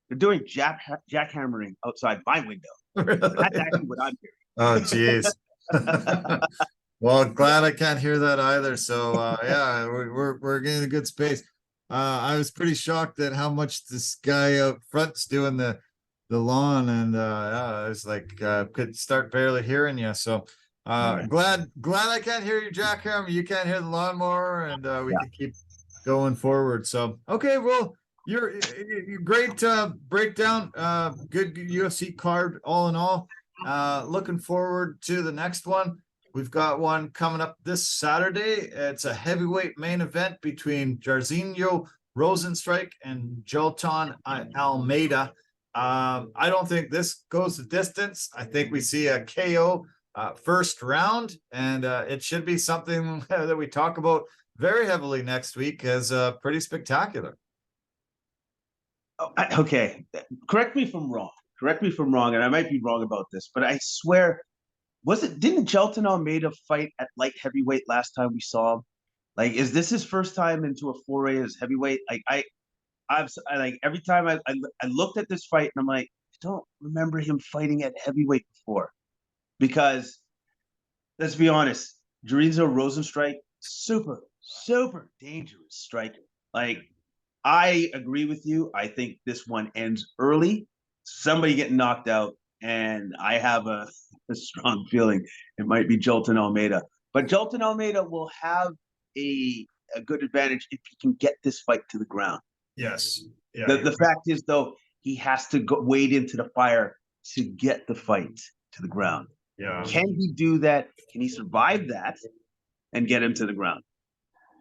They're doing jackhammering outside my window. Really? That's actually what I'm hearing. Oh, geez. Well, glad I can't hear that either. So yeah, we're getting a good space. I was pretty shocked at how much this guy up front's doing the lawn, and yeah, I was like could start barely hearing you. So glad I can't hear you, jackhammer. You can't hear the lawnmower, and we can keep going forward. So okay, well, you're great breakdown. Good UFC card all in all. Looking forward to the next one. We've got one coming up this Saturday. It's a heavyweight main event between Jairzinho Rozenstruik and Jolton Almeida. I don't think this goes the distance. I think we see a KO first round, and it should be something that we talk about very heavily next week as pretty spectacular. Okay, correct me if I'm wrong. And I might be wrong about this, but I swear, didn't Jolton Almeida fight at light heavyweight last time we saw him? Like, is this his first time into a foray as heavyweight? Like, I like every time I looked at this fight and I'm like, I don't remember him fighting at heavyweight before. Because let's be honest, Jairzinho Rozenstruik, super dangerous striker. Like, I agree with you. I think this one ends early. Somebody getting knocked out, and I have a strong feeling it might be Jolton Almeida. But Jolton Almeida will have a good advantage if he can get this fight to the ground. Yes. Yeah. The fact is, though, he has to wade into the fire to get the fight to the ground. Yeah. Can he do that? Can he survive that and get him to the ground?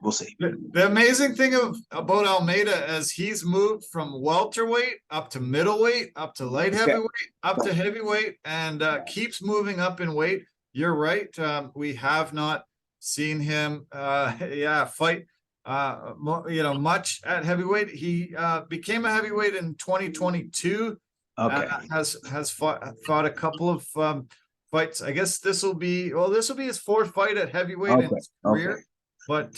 We'll see. The amazing thing about Almeida is he's moved from welterweight up to middleweight, up to light heavyweight, up to heavyweight, and keeps moving up in weight. You're right. We have not seen him, fight, much at heavyweight. He became a heavyweight in 2022. Okay. Has fought a couple of fights. I guess this will be his fourth fight at heavyweight in his career. Okay. But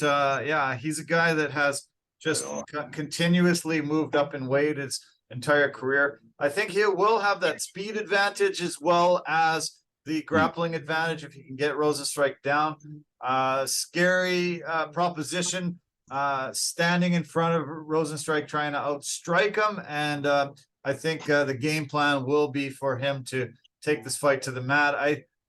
he's a guy that has just continuously moved up in weight his entire career. I think he will have that speed advantage as well as the grappling advantage if he can get Rozenstruik down. Scary proposition, standing in front of Rozenstruik trying to outstrike him. And I think the game plan will be for him to take this fight to the mat.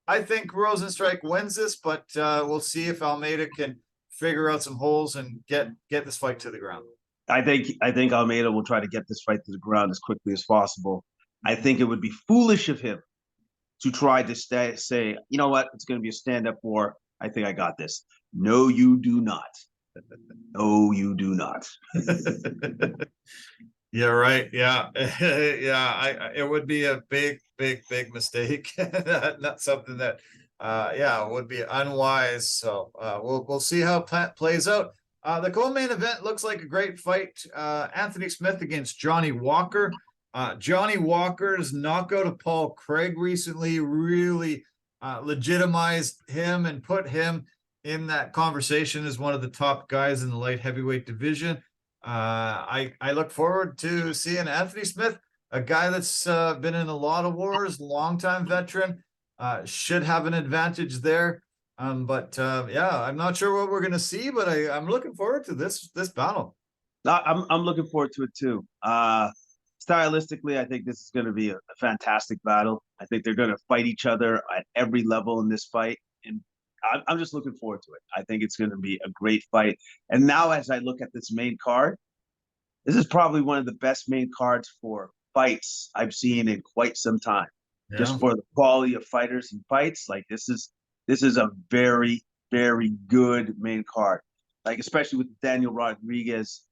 I think Rozenstruik wins this, but we'll see if Almeida can figure out some holes and get this fight to the ground. I think Almeida will try to get this fight to the ground as quickly as possible. I think it would be foolish of him to try to say, you know what, it's going to be a stand-up war. I think I got this. No, you do not. No, you do not. Yeah, right. Yeah. It would be a big mistake. Not something that would be unwise. So we'll see how it plays out. The co-main event looks like a great fight. Anthony Smith against Johnny Walker. Johnny Walker's knockout of Paul Craig recently really legitimized him and put him in that conversation as one of the top guys in the light heavyweight division. I look forward to seeing Anthony Smith, a guy that's been in a lot of wars, longtime veteran. Should have an advantage there. I'm not sure what we're going to see, but I'm looking forward to this battle. I'm looking forward to it too. Stylistically, I think this is going to be a fantastic battle. I think they're going to fight each other at every level in this fight, and I'm just looking forward to it. I think it's going to be a great fight. And now, as I look at this main card, this is probably one of the best main cards for fights I've seen in quite some time. Yeah. Just for the quality of fighters and fights, like this is a very, very good main card. Like especially with Daniel Rodriguez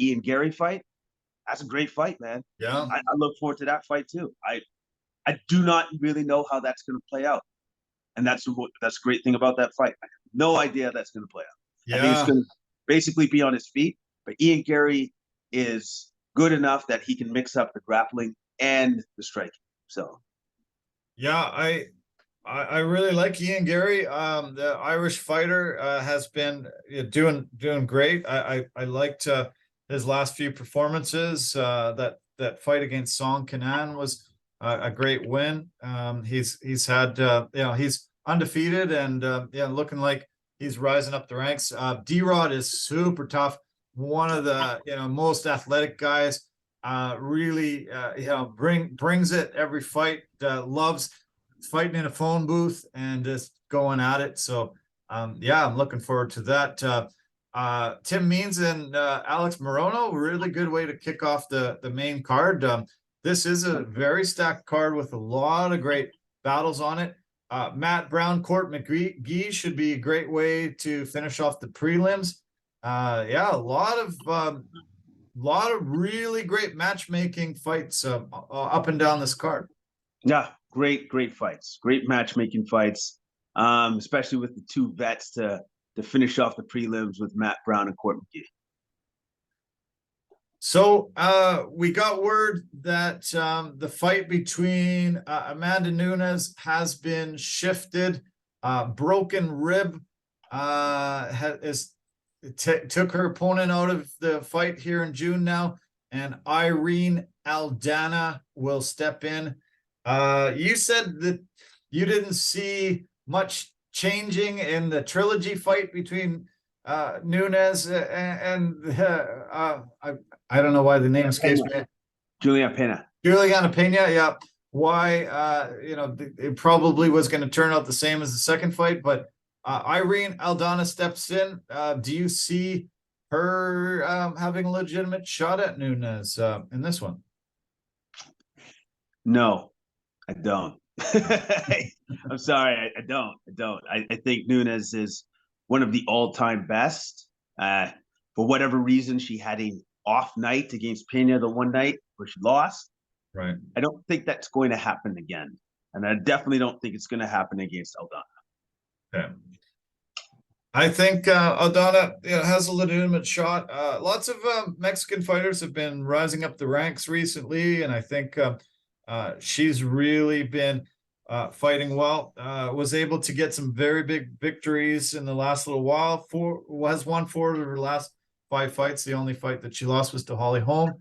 Ian Gary fight. That's a great fight, man. Yeah. I look forward to that fight too. I do not really know how that's going to play out, and that's a great thing about that fight. I have no idea how that's going to play out. I think it's Yeah. going to basically be on his feet. But Ian Gary is good enough that he can mix up the grappling and the striking. So Yeah, I really like Ian Gary. The Irish fighter has been doing great. I liked his last few performances. That fight against Song Kenan was a great win. He's had he's undefeated and looking like he's rising up the ranks. D-Rod is super tough. One of the most athletic guys. Really brings it every fight. Loves fighting in a phone booth and just going at it. So yeah, I'm looking forward to that. Tim Means and Alex Morono, really good way to kick off the main card. This is a very stacked card with a lot of great battles on it. Matt Brown, Court McGee should be a great way to finish off the prelims. Yeah, a lot of really great matchmaking fights up and down this card. yeah, great fights, great matchmaking fights, especially with the two vets to finish off the prelims with Matt Brown and Court McGee. So we got word that the fight between Amanda Nunes has been shifted. Broken rib took her opponent out of the fight here in June now, and Irene Aldana will step in. You said that you didn't see much changing in the trilogy fight between Nunes and I don't know why the name escapes me. Juliana Pena. Juliana Pena, yeah. Why it probably was going to turn out the same as the second fight, but Irene Aldana steps in. Do you see her having a legitimate shot at Nunes in this one? No, I don't. I'm sorry, I don't. I think Nunes is one of the all-time best. For whatever reason, she had an off night against Pena the one night where she lost. Right. I don't think that's going to happen again. And I definitely don't think it's going to happen against Aldana. Okay. I think Aldana has a legitimate shot. Lots of Mexican fighters have been rising up the ranks recently, and I think she's really been fighting well. Was able to get some very big victories in the last little while. Has won 4 of her last 5 fights. The only fight that she lost was to Holly Holm.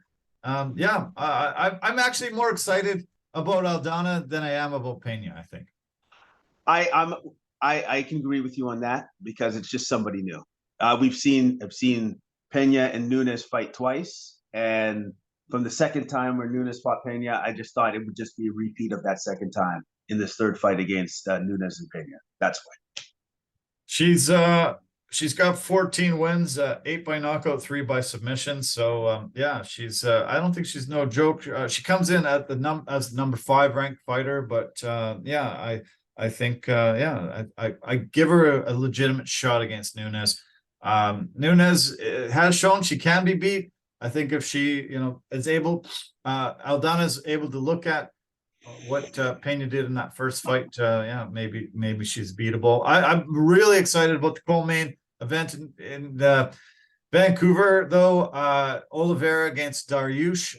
Yeah, I'm actually more excited about Aldana than I am about Pena, I think. I can agree with you on that because it's just somebody new. I've seen Pena and Nunes fight twice, and from the second time where Nunes fought Pena, I just thought it would just be a repeat of that second time in this third fight against Nunes and Pena. That's why. She's got 14 wins, 8 by knockout, 3 by submission. So yeah, she's I don't think she's no joke. She comes in at as number 5 ranked fighter, but yeah, I think yeah, I give her a legitimate shot against Nunes. Nunes has shown she can be beat. I think if she is able, Aldana is able to look at what Pena did in that first fight, yeah, maybe she's beatable. I'm really excited about the co-main event in Vancouver, though. Oliveira against Dariush.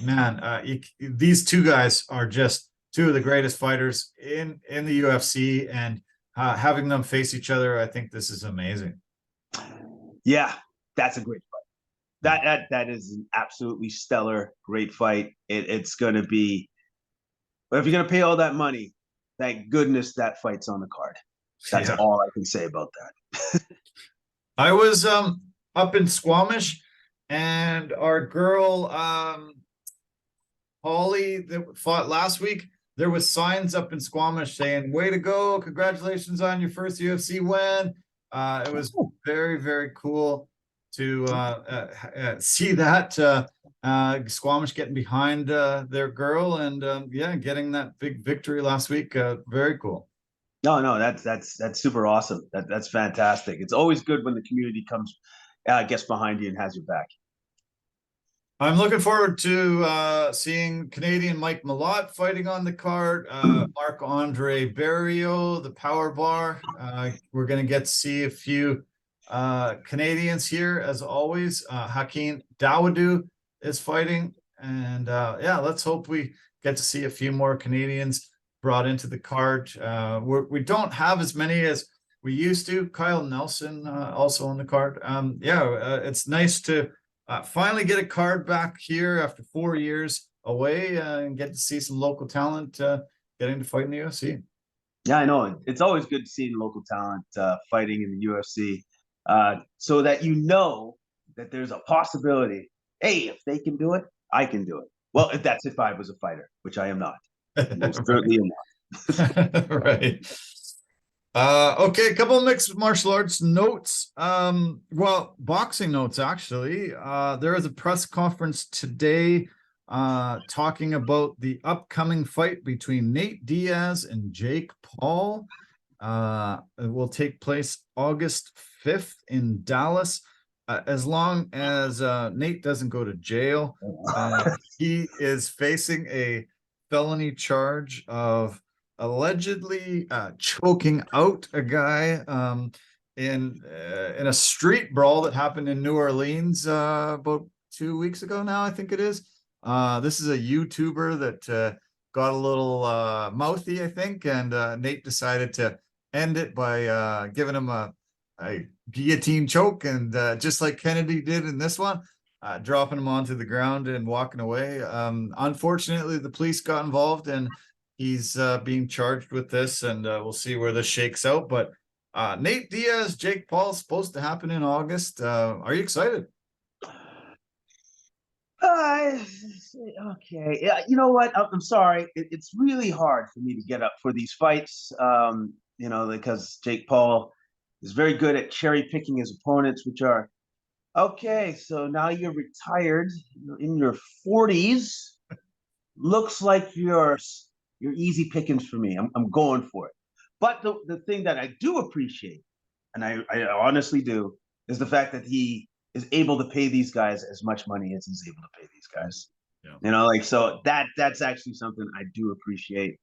Man, these two guys are just 2 of the greatest fighters in the UFC, and having them face each other, I think this is amazing. Yeah, that's a great fight. That is an absolutely stellar, great fight. It's going to be. But if you're going to pay all that money, thank goodness that fight's on the card. That's all I can say about that. I was up in Squamish, and our girl Holly that fought last week, there was signs up in Squamish saying, "Way to go. Congratulations on your first UFC win." It was very, very cool to see that Squamish getting behind their girl and yeah, getting that big victory last week. Very cool. No, that's super awesome. That's fantastic. It's always good when the community comes gets behind you and has your back. I'm looking forward to seeing Canadian Mike Malott fighting on the card. Marc-Andre Barrio, the power bar. We're going to get to see a few Canadians here, as always. Hakeem Dawodu is fighting. And yeah, let's hope we get to see a few more Canadians brought into the card. We don't have as many as we used to. Kyle Nelson also on the card. It's nice to finally get a card back here after 4 years away and get to see some local talent getting to fight in the UFC. Yeah, I know. It's always good to see local talent fighting in the UFC so that you know that there's a possibility. Hey, if they can do it, I can do it. Well, if I was a fighter, which I am not. Most certainly am not. Right. Okay, a couple of mixed martial arts notes. Well, boxing notes actually. There is a press conference today talking about the upcoming fight between Nate Diaz and Jake Paul. It will take place August 5th in Dallas. As long as Nate doesn't go to jail, he is facing a felony charge of allegedly choking out a guy in a street brawl that happened in New Orleans about 2 weeks ago now, I think it is. This is a YouTuber that got a little mouthy, I think, and Nate decided to end it by giving him a guillotine choke, and just like Kennedy did in this one, dropping him onto the ground and walking away. Unfortunately, the police got involved, and he's being charged with this, and we'll see where this shakes out. But Nate Diaz, Jake Paul is supposed to happen in August. Are you excited? Okay. Yeah, you know what? I'm sorry. It's really hard for me to get up for these fights, because Jake Paul is very good at cherry picking his opponents, which are, okay, so now you're retired, you're in your 40s. Looks like you're easy pickings for me. I'm going for it. But the thing that I do appreciate, and I honestly do, is the fact that he is able to pay these guys as much money as he's able to pay these guys. Yeah. So that's actually something I do appreciate.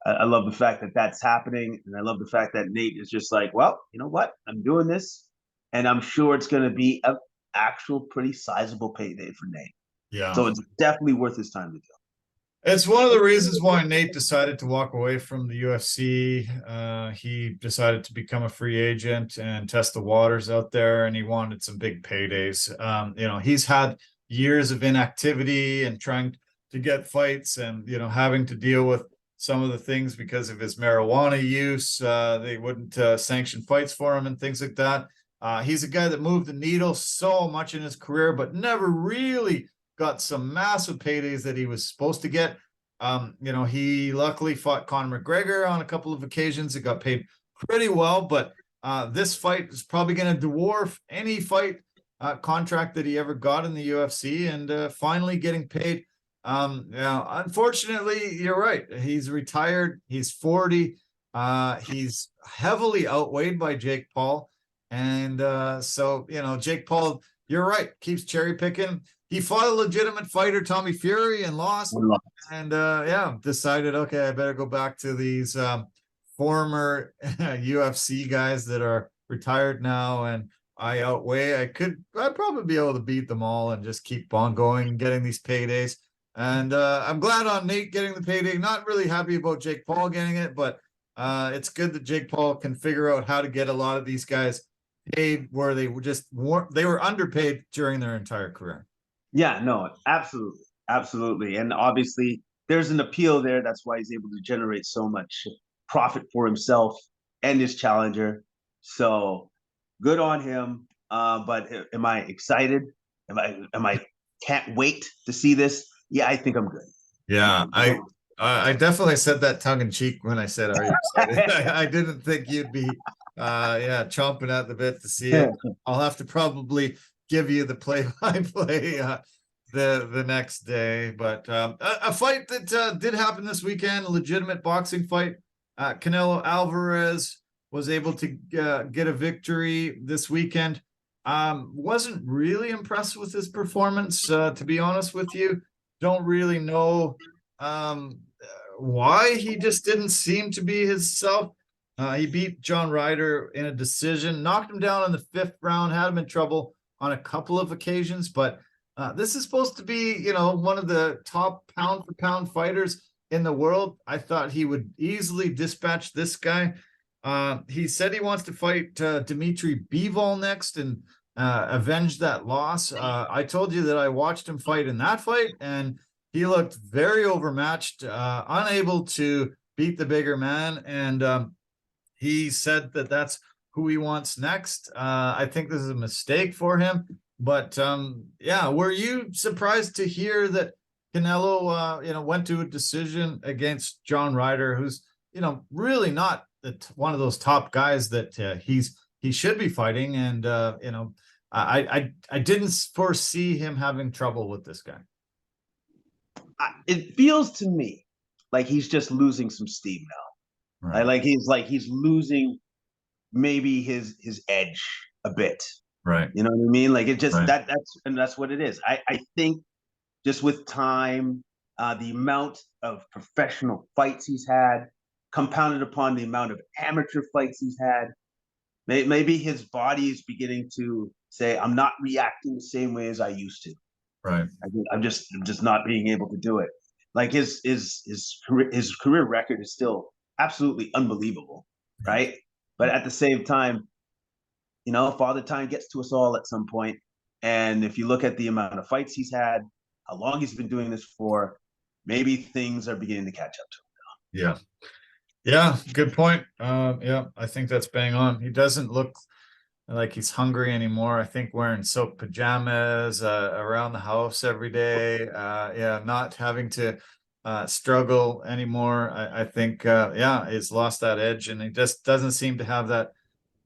I love the fact that that's happening, and I love the fact that Nate is just like, well, you know what? I'm doing this, and I'm sure it's going to be an actual pretty sizable payday for Nate. Yeah. So it's definitely worth his time to do. It's one of the reasons why Nate decided to walk away from the UFC. He decided to become a free agent and test the waters out there, and he wanted some big paydays. He's had years of inactivity and trying to get fights, and having to deal with some of the things because of his marijuana use. They wouldn't sanction fights for him and things like that. He's a guy that moved the needle so much in his career, but never really got some massive paydays that he was supposed to get. He luckily fought Conor McGregor on a couple of occasions. It got paid pretty well, but this fight is probably going to dwarf any fight contract that he ever got in the UFC, and finally getting paid. Unfortunately, you're right. He's retired. He's 40. He's heavily outweighed by Jake Paul. And so, Jake Paul, you're right, keeps cherry picking. He fought a legitimate fighter, Tommy Fury, and lost. And decided, okay, I better go back to these former UFC guys that are retired now, and I'd probably be able to beat them all and just keep on going and getting these paydays. And I'm glad on Nate getting the payday. Not really happy about Jake Paul getting it, but it's good that Jake Paul can figure out how to get a lot of these guys paid where they were underpaid during their entire career. Yeah, no, absolutely. Absolutely. And obviously there's an appeal there. That's why he's able to generate so much profit for himself and his challenger. So good on him. But am I excited? Am I can't wait to see this? Yeah, I think I'm good. Yeah, I definitely said that tongue in cheek when I said, "Are you excited?" I didn't think you'd be, chomping at the bit to see it. I'll have to probably give you the play-by-play the next day. But a fight that did happen this weekend, a legitimate boxing fight. Canelo Alvarez was able to get a victory this weekend. Wasn't really impressed with his performance, to be honest with you. Don't really know why he just didn't seem to be himself. He beat John Ryder in a decision, knocked him down in the 5th round, had him in trouble on a couple of occasions, but this is supposed to be, you know, one of the top pound for pound fighters in the world. I thought he would easily dispatch this guy. He said he wants to fight Dimitri Bivol next and avenge that loss. I told you that I watched him fight in that fight, and he looked very overmatched, unable to beat the bigger man. And he said that that's who he wants next. I think this is a mistake for him. But yeah, were you surprised to hear that Canelo, you know, went to a decision against John Ryder, who's, you know, really not one of those top guys that he should be fighting? And you know, I didn't foresee him having trouble with this guy. It feels to me like he's just losing some steam now. Right. Like he's losing maybe his edge a bit. Right. You know what I mean? Like it just Right. that's what it is. I think just with time, the amount of professional fights he's had, compounded upon the amount of amateur fights he's had, maybe his body is beginning to say, I'm not reacting the same way as I used to. Right. I'm just not being able to do it. Like his career record is still absolutely unbelievable, right? But at the same time, you know, Father Time gets to us all at some point. And if you look at the amount of fights he's had, how long he's been doing this for, maybe things are beginning to catch up to him now. Yeah, good point. Yeah, I think that's bang on. He doesn't look like he's hungry anymore. I think wearing soap pajamas around the house every day. Yeah, not having to struggle anymore. I think yeah, he's lost that edge, and he just doesn't seem to have that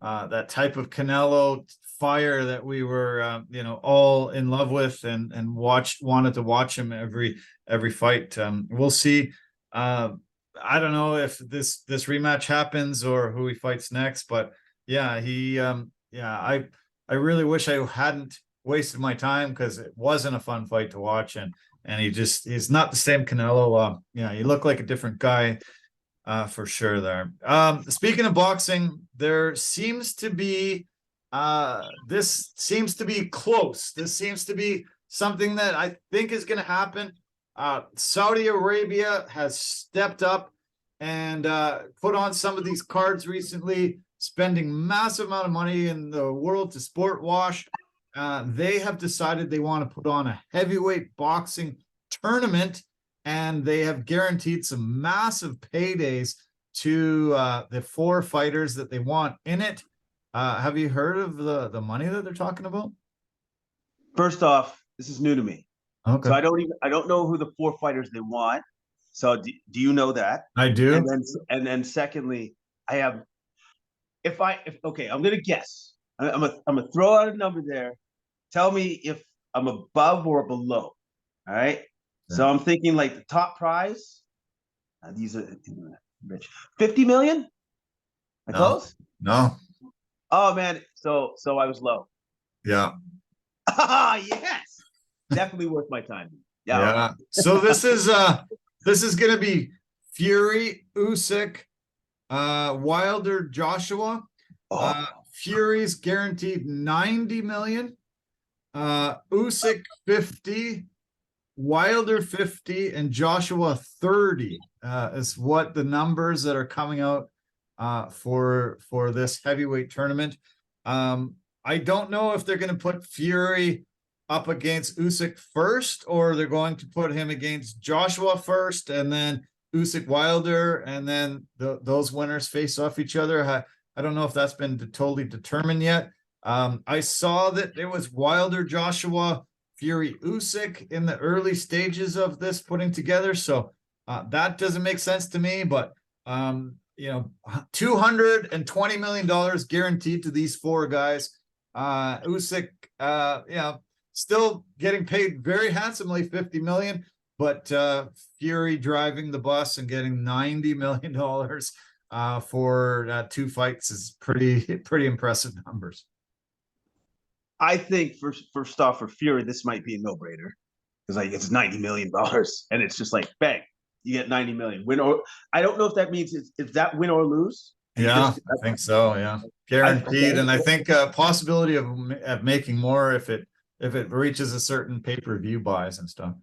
that type of Canelo fire that we were you know, all in love with and wanted to watch him every fight. We'll see. I don't know if this rematch happens or who he fights next, but yeah, he yeah, I really wish I hadn't wasted my time, because it wasn't a fun fight to watch, and he's not the same Canelo. Yeah, he looked like a different guy for sure there. Speaking of boxing, there seems to be this seems to be close. This seems to be something that I think is going to happen. Saudi Arabia has stepped up and put on some of these cards recently, spending massive amount of money in the world to sport wash. They have decided they want to put on a heavyweight boxing tournament, and they have guaranteed some massive paydays to the 4 fighters that they want in it. Have you heard of the money that they're talking about? First off, this is new to me. Okay. So I don't know who the 4 fighters they want. So do you know that? I do. And then secondly, I have okay, I'm gonna guess. I'm gonna throw out a number there. Tell me if I'm above or below. All right. Yeah. So I'm thinking like the top prize. These are rich. 50 million? Am I close? No. Oh man. So I was low. Yeah. Ah, yes. Definitely worth my time. Yeah. Yeah. So this is gonna be Fury, Usyk, Wilder, Joshua. Fury's guaranteed 90 million. Usyk 50, Wilder 50, and Joshua 30 is what the numbers that are coming out for this heavyweight tournament. I don't know if they're going to put Fury up against Usyk first, or they're going to put him against Joshua first, and then Usyk Wilder, and then those winners face off each other. I don't know if that's been totally determined yet. I saw that it was Wilder, Joshua, Fury, Usyk in the early stages of this putting together. So that doesn't make sense to me, but you know, $220 million guaranteed to these 4 guys. Usyk, you know, still getting paid very handsomely, 50 million, but Fury driving the bus and getting $90 million for 2 fights is pretty impressive numbers. I think first off, for Fury, this might be a no-brainer because like it's $90 million, and it's just like bang, you get 90 million. Win or I don't know if that means it's that win or lose. Yeah, I think so. Yeah, guaranteed, and I think possibility of making more if it reaches a certain pay-per-view buys and stuff.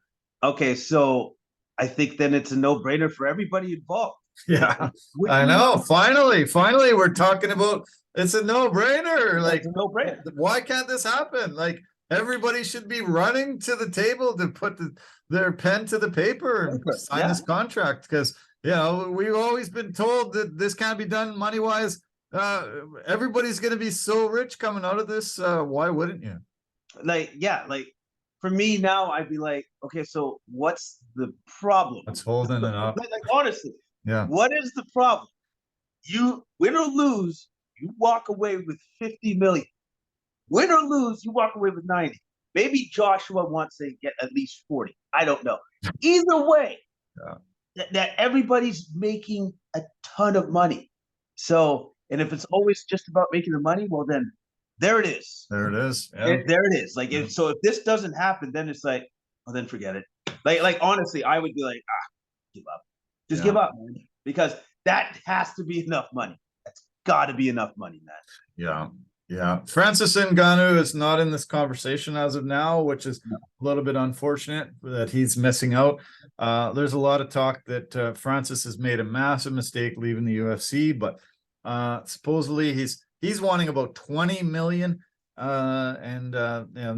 Okay, so I think then it's a no-brainer for everybody involved. Yeah, I know. Finally, we're talking about it's a no-brainer. Like, it's a no-brainer. Why can't this happen? Like, everybody should be running to the table to put their pen to the paper and sign this contract because we've always been told that this can't be done money-wise. Everybody's going to be so rich coming out of this. Why wouldn't you? Like, for me now, I'd be like, okay, so what's the problem? What's holding it up? Like honestly, yeah. What is the problem? You win or lose, you walk away with 50 million. Win or lose, you walk away with 90. Maybe Joshua wants to get at least 40. I don't know. Either way, that everybody's making a ton of money. So, and if it's always just about making the money, well then there it is. There it is. Yeah. There it is. Like if this doesn't happen, then it's like, well then forget it. Like honestly, I would be like, give up. Just give up, man. Because that has to be enough money. That's got to be enough money, man. Yeah. Yeah. Francis Ngannou is not in this conversation as of now, which is a little bit unfortunate that he's missing out. There's a lot of talk that Francis has made a massive mistake leaving the UFC, but supposedly he's wanting about 20 million. And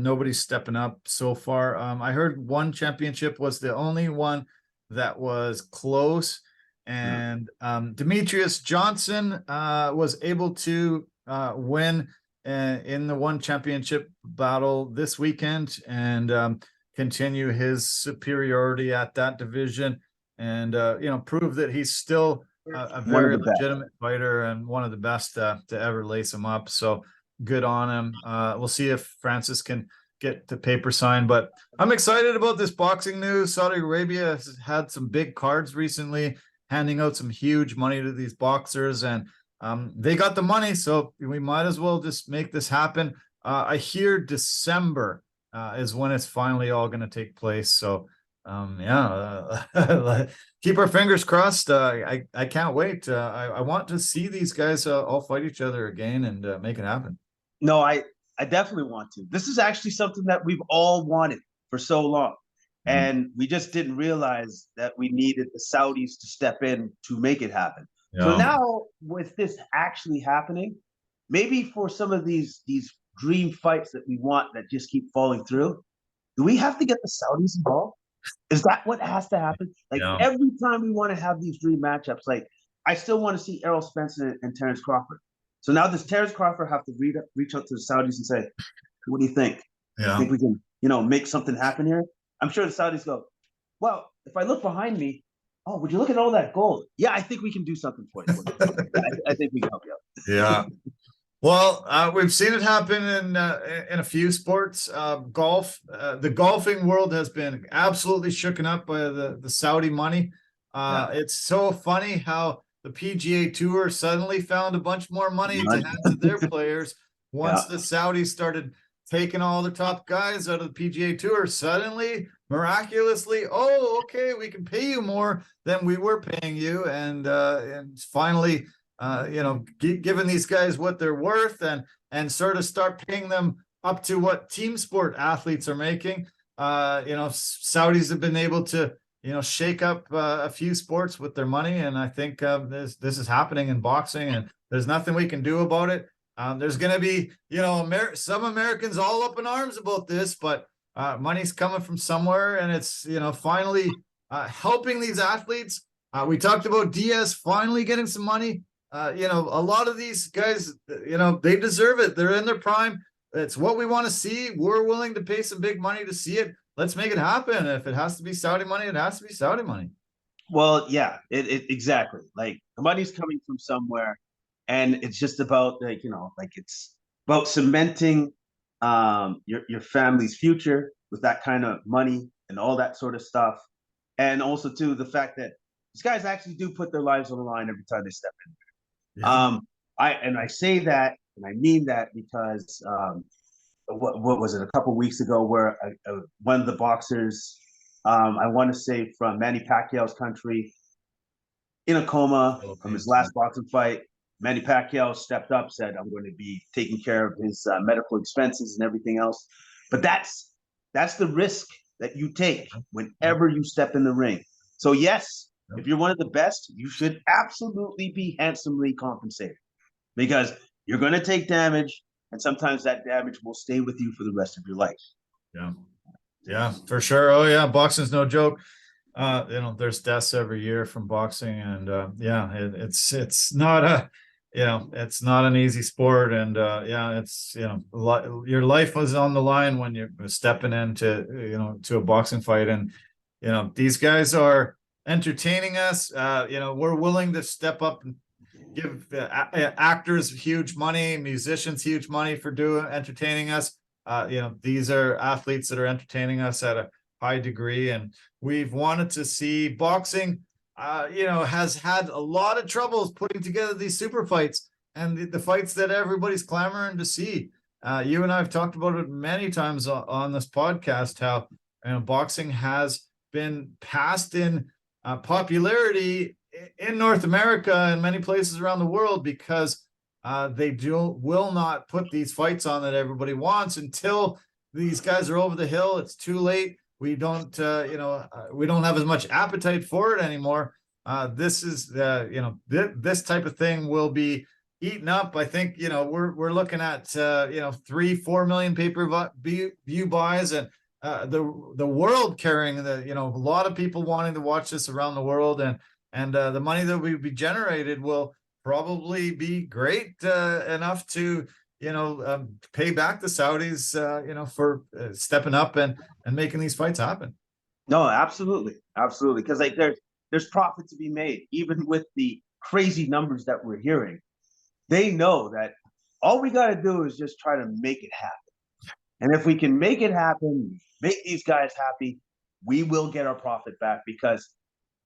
nobody's stepping up so far. I heard one championship was the only one that was close, and Demetrius Johnson was able to win in the one championship battle this weekend and continue his superiority at that division and prove that he's still a very legitimate fighter and one of the best to ever lace him up. So good on him. We'll see if Francis can get the paper signed, but I'm excited about this boxing news. Saudi Arabia has had some big cards recently, handing out some huge money to these boxers, and they got the money, so we might as well just make this happen. I hear December is when it's finally all going to take place. So keep our fingers crossed. I can't wait. I want to see these guys all fight each other again and make it happen. No, I definitely want to. This is actually something that we've all wanted for so long. And we just didn't realize that we needed the Saudis to step in to make it happen. Yeah. So now with this actually happening, maybe for some of these dream fights that we want that just keep falling through, do we have to get the Saudis involved? Is that what has to happen? Like every time we want to have these dream matchups, like I still want to see Errol Spence and Terrence Crawford. So now does Terrence Crawford have to reach out to the Saudis and say, what do you think? Yeah. I think we can, make something happen here? I'm sure the Saudis go, well, if I look behind me, oh, would you look at all that gold? Yeah, I think we can do something for you. I think we can help you out. Yeah. Well, we've seen it happen in a few sports. Golf, the golfing world has been absolutely shooken up by the Saudi money. It's so funny how the PGA Tour suddenly found a bunch more money to hand to their players once the Saudis started taking all the top guys out of the PGA Tour. Suddenly, miraculously, oh, okay, we can pay you more than we were paying you, and finally, giving these guys what they're worth and sort of start paying them up to what team sport athletes are making. Saudis have been able to shake up a few sports with their money, and I think this is happening in boxing, and there's nothing we can do about it. There's going to be, some Americans all up in arms about this, but money's coming from somewhere, and it's, finally helping these athletes. We talked about Diaz finally getting some money. A lot of these guys, they deserve it. They're in their prime. It's what we want to see. We're willing to pay some big money to see it. Let's make it happen. If it has to be Saudi money, it has to be Saudi money. Well, yeah, exactly. Like the money's coming from somewhere. And it's just about it's about cementing your family's future with that kind of money and all that sort of stuff. And also too, the fact that these guys actually do put their lives on the line every time they step in there. Yeah. I say that and I mean that because what was it, a couple weeks ago, where one of the boxers, I want to say from Manny Pacquiao's country, in a coma from his Philippines. last boxing fight. Manny Pacquiao stepped up, said, "I'm going to be taking care of his medical expenses and everything else." But that's the risk that you take whenever you step in the ring. So yes, if you're one of the best, you should absolutely be handsomely compensated, because you're going to take damage, and sometimes that damage will stay with you for the rest of your life. Yeah. Yeah, for sure. Oh yeah, boxing's no joke. There's deaths every year from boxing, and yeah, it's not it's not an easy sport, and yeah, it's your life was on the line when you're stepping into to a boxing fight, and these guys are entertaining us. We're willing to step up and give actors huge money, musicians huge money for entertaining us. These are athletes that are entertaining us at a high degree, and we've wanted to see boxing. Has had a lot of troubles putting together these super fights and the fights that everybody's clamoring to see. You and I have talked about it many times on this podcast, how boxing has been passed in popularity in North America and many places around the world, because they will not put these fights on that everybody wants until these guys are over the hill. It's too late. We don't have as much appetite for it anymore. This is this type of thing will be eaten up. I think we're looking at 3-4 million pay-per-view buys, and the world carrying a lot of people wanting to watch this around the world, and the money that will be generated will probably be great enough to pay back the Saudis for stepping up and making these fights happen. No, absolutely, because like there's profit to be made, even with the crazy numbers that we're hearing. They know that all we got to do is just try to make it happen, and if we can make it happen, make these guys happy, we will get our profit back. Because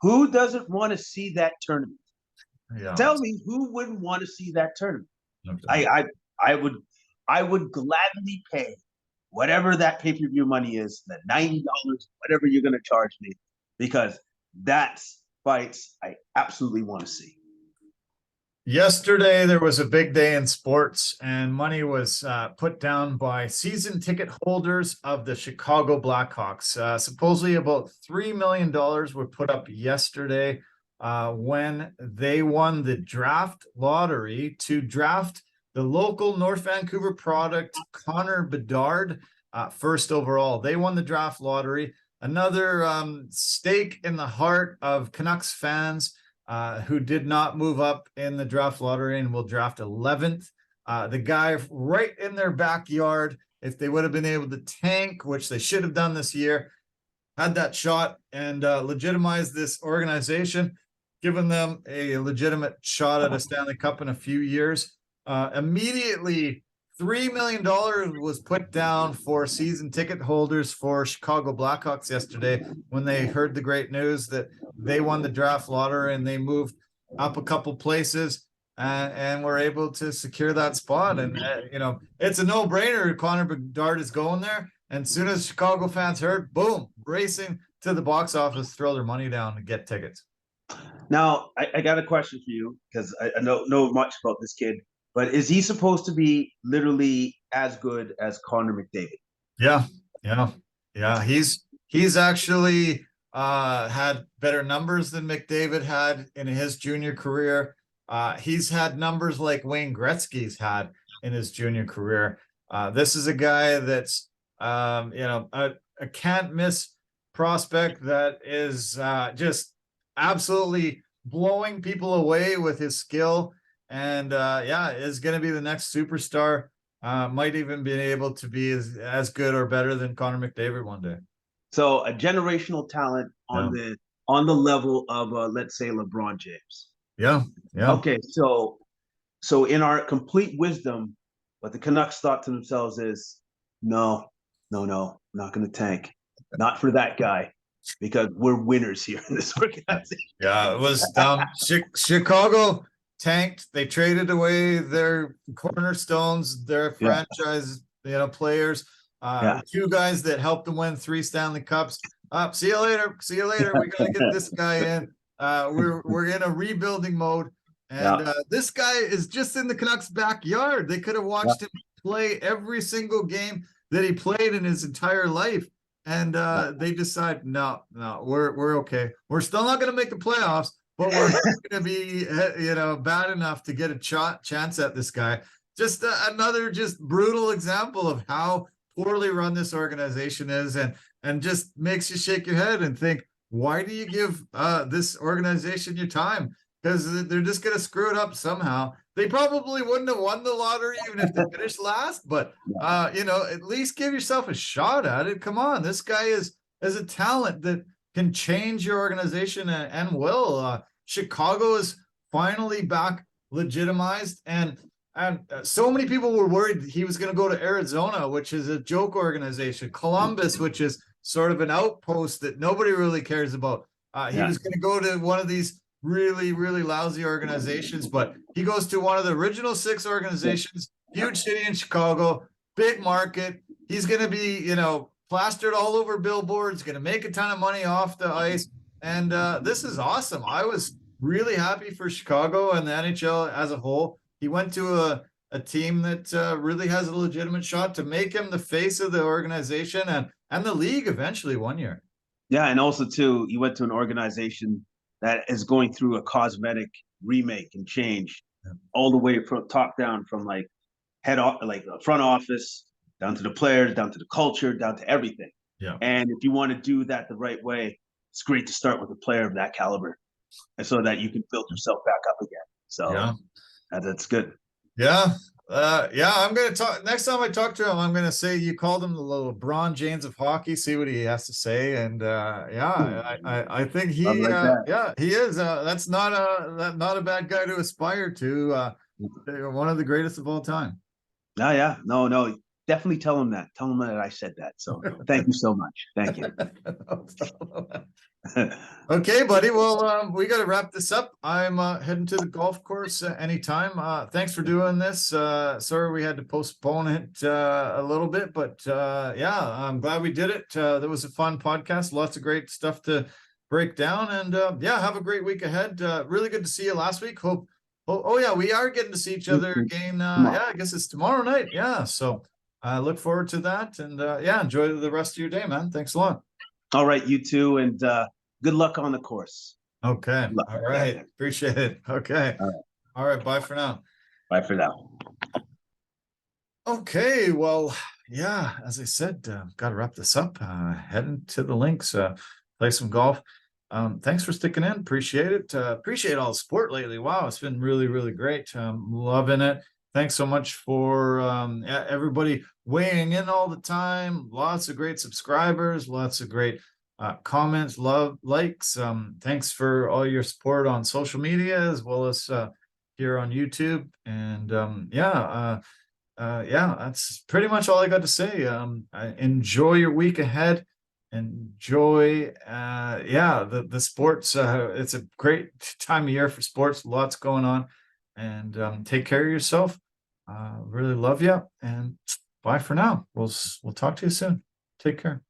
who doesn't want to see that tournament? Yeah. Tell me, who wouldn't want to see that tournament? Okay. I would gladly pay whatever that pay-per-view money is, the $90, whatever you're going to charge me, because that's fights I absolutely want to see. Yesterday, there was a big day in sports, and money was put down by season ticket holders of the Chicago Blackhawks. Supposedly about $3 million were put up yesterday when they won the draft lottery to draft the local North Vancouver product, Connor Bedard, first overall. They won the draft lottery. Another stake in the heart of Canucks fans who did not move up in the draft lottery and will draft 11th. The guy right in their backyard, if they would have been able to tank, which they should have done this year, had that shot and legitimized this organization, given them a legitimate shot at a Stanley Cup in a few years. Immediately, $3 million was put down for season ticket holders for Chicago Blackhawks yesterday when they heard the great news that they won the draft lottery and they moved up a couple places and were able to secure that spot. And, it's a no-brainer. Connor Bedard is going there. And as soon as Chicago fans heard, boom, racing to the box office, throw their money down to get tickets. Now, I got a question for you, because I don't know much about this kid. But is he supposed to be literally as good as Connor McDavid? Yeah. He's actually had better numbers than McDavid had in his junior career. He's had numbers like Wayne Gretzky's had in his junior career. This is a guy that's a can't miss prospect that is just absolutely blowing people away with his skill. And is going to be the next superstar. Might even be able to be as good or better than Connor McDavid one day. So a generational talent on the level of let's say LeBron James. Yeah. Okay, so in our complete wisdom, what the Canucks thought to themselves is, no, not going to tank, not for that guy, because we're winners here in this organization. Yeah, it was dumb. Chicago tanked. They traded away their cornerstones, their franchise, players. Two guys that helped him win 3 Stanley Cups. See you later. See you later. We got to get this guy in. We're in a rebuilding mode. And this guy is just in the Canucks' backyard. They could have watched him play every single game that he played in his entire life. And they decide, no, we're okay. We're still not going to make the playoffs, but we're going to be, bad enough to get a chance at this guy. Just another just brutal example of how poorly run this organization is, and just makes you shake your head and think, why do you give this organization your time? Because they're just going to screw it up somehow. They probably wouldn't have won the lottery even if they finished last, but at least give yourself a shot at it. Come on, this guy is a talent that can change your organization and will. Chicago is finally back legitimized, and so many people were worried he was going to go to Arizona, which is a joke organization, Columbus, which is sort of an outpost that nobody really cares about. He was going to go to one of these really, really lousy organizations, but he goes to one of the original 6 organizations, huge city in Chicago, big market. He's going to be, plastered all over billboards, going to make a ton of money off the ice. And this is awesome. I was really happy for Chicago and the NHL as a whole. He went to a team that really has a legitimate shot to make him the face of the organization and the league eventually one year. Yeah, and also, too, he went to an organization that is going through a cosmetic remake and change all the way from top down, from like front office down to the players, down to the culture, down to everything. Yeah. And if you want to do that the right way, it's great to start with a player of that caliber, and so that you can build yourself back up again. So that's good. Yeah. I'm going to talk next time I talk to him. I'm going to say you called him the LeBron James of hockey. See what he has to say. And I think he is. That's not a bad guy to aspire to. One of the greatest of all time. No. Definitely tell him that. Tell him that I said that. So thank you so much. Thank you. Okay, buddy. Well, we got to wrap this up. I'm heading to the golf course anytime. Thanks for doing this. Sorry we had to postpone it a little bit, but I'm glad we did it. That was a fun podcast. Lots of great stuff to break down, and have a great week ahead. Really good to see you last week. We are getting to see each other again. I guess it's tomorrow night. Yeah, so I look forward to that, and enjoy the rest of your day, man. Thanks a lot. All right, you too, and good luck on the course. Okay. All right. Appreciate it. Okay. All right. Bye for now. Bye for now. Okay. Well, as I said, got to wrap this up. Heading to the links, play some golf. Thanks for sticking in. Appreciate it. Appreciate all the support lately. Wow. It's been really, really great. Loving it. Thanks so much for everybody weighing in all the time. Lots of great subscribers, lots of great comments, likes. Thanks for all your support on social media as well as here on YouTube. And that's pretty much all I got to say. Enjoy your week ahead. Enjoy the sports. It's a great time of year for sports. Lots going on. And take care of yourself. Really love you, and bye for now. We'll talk to you soon. Take care.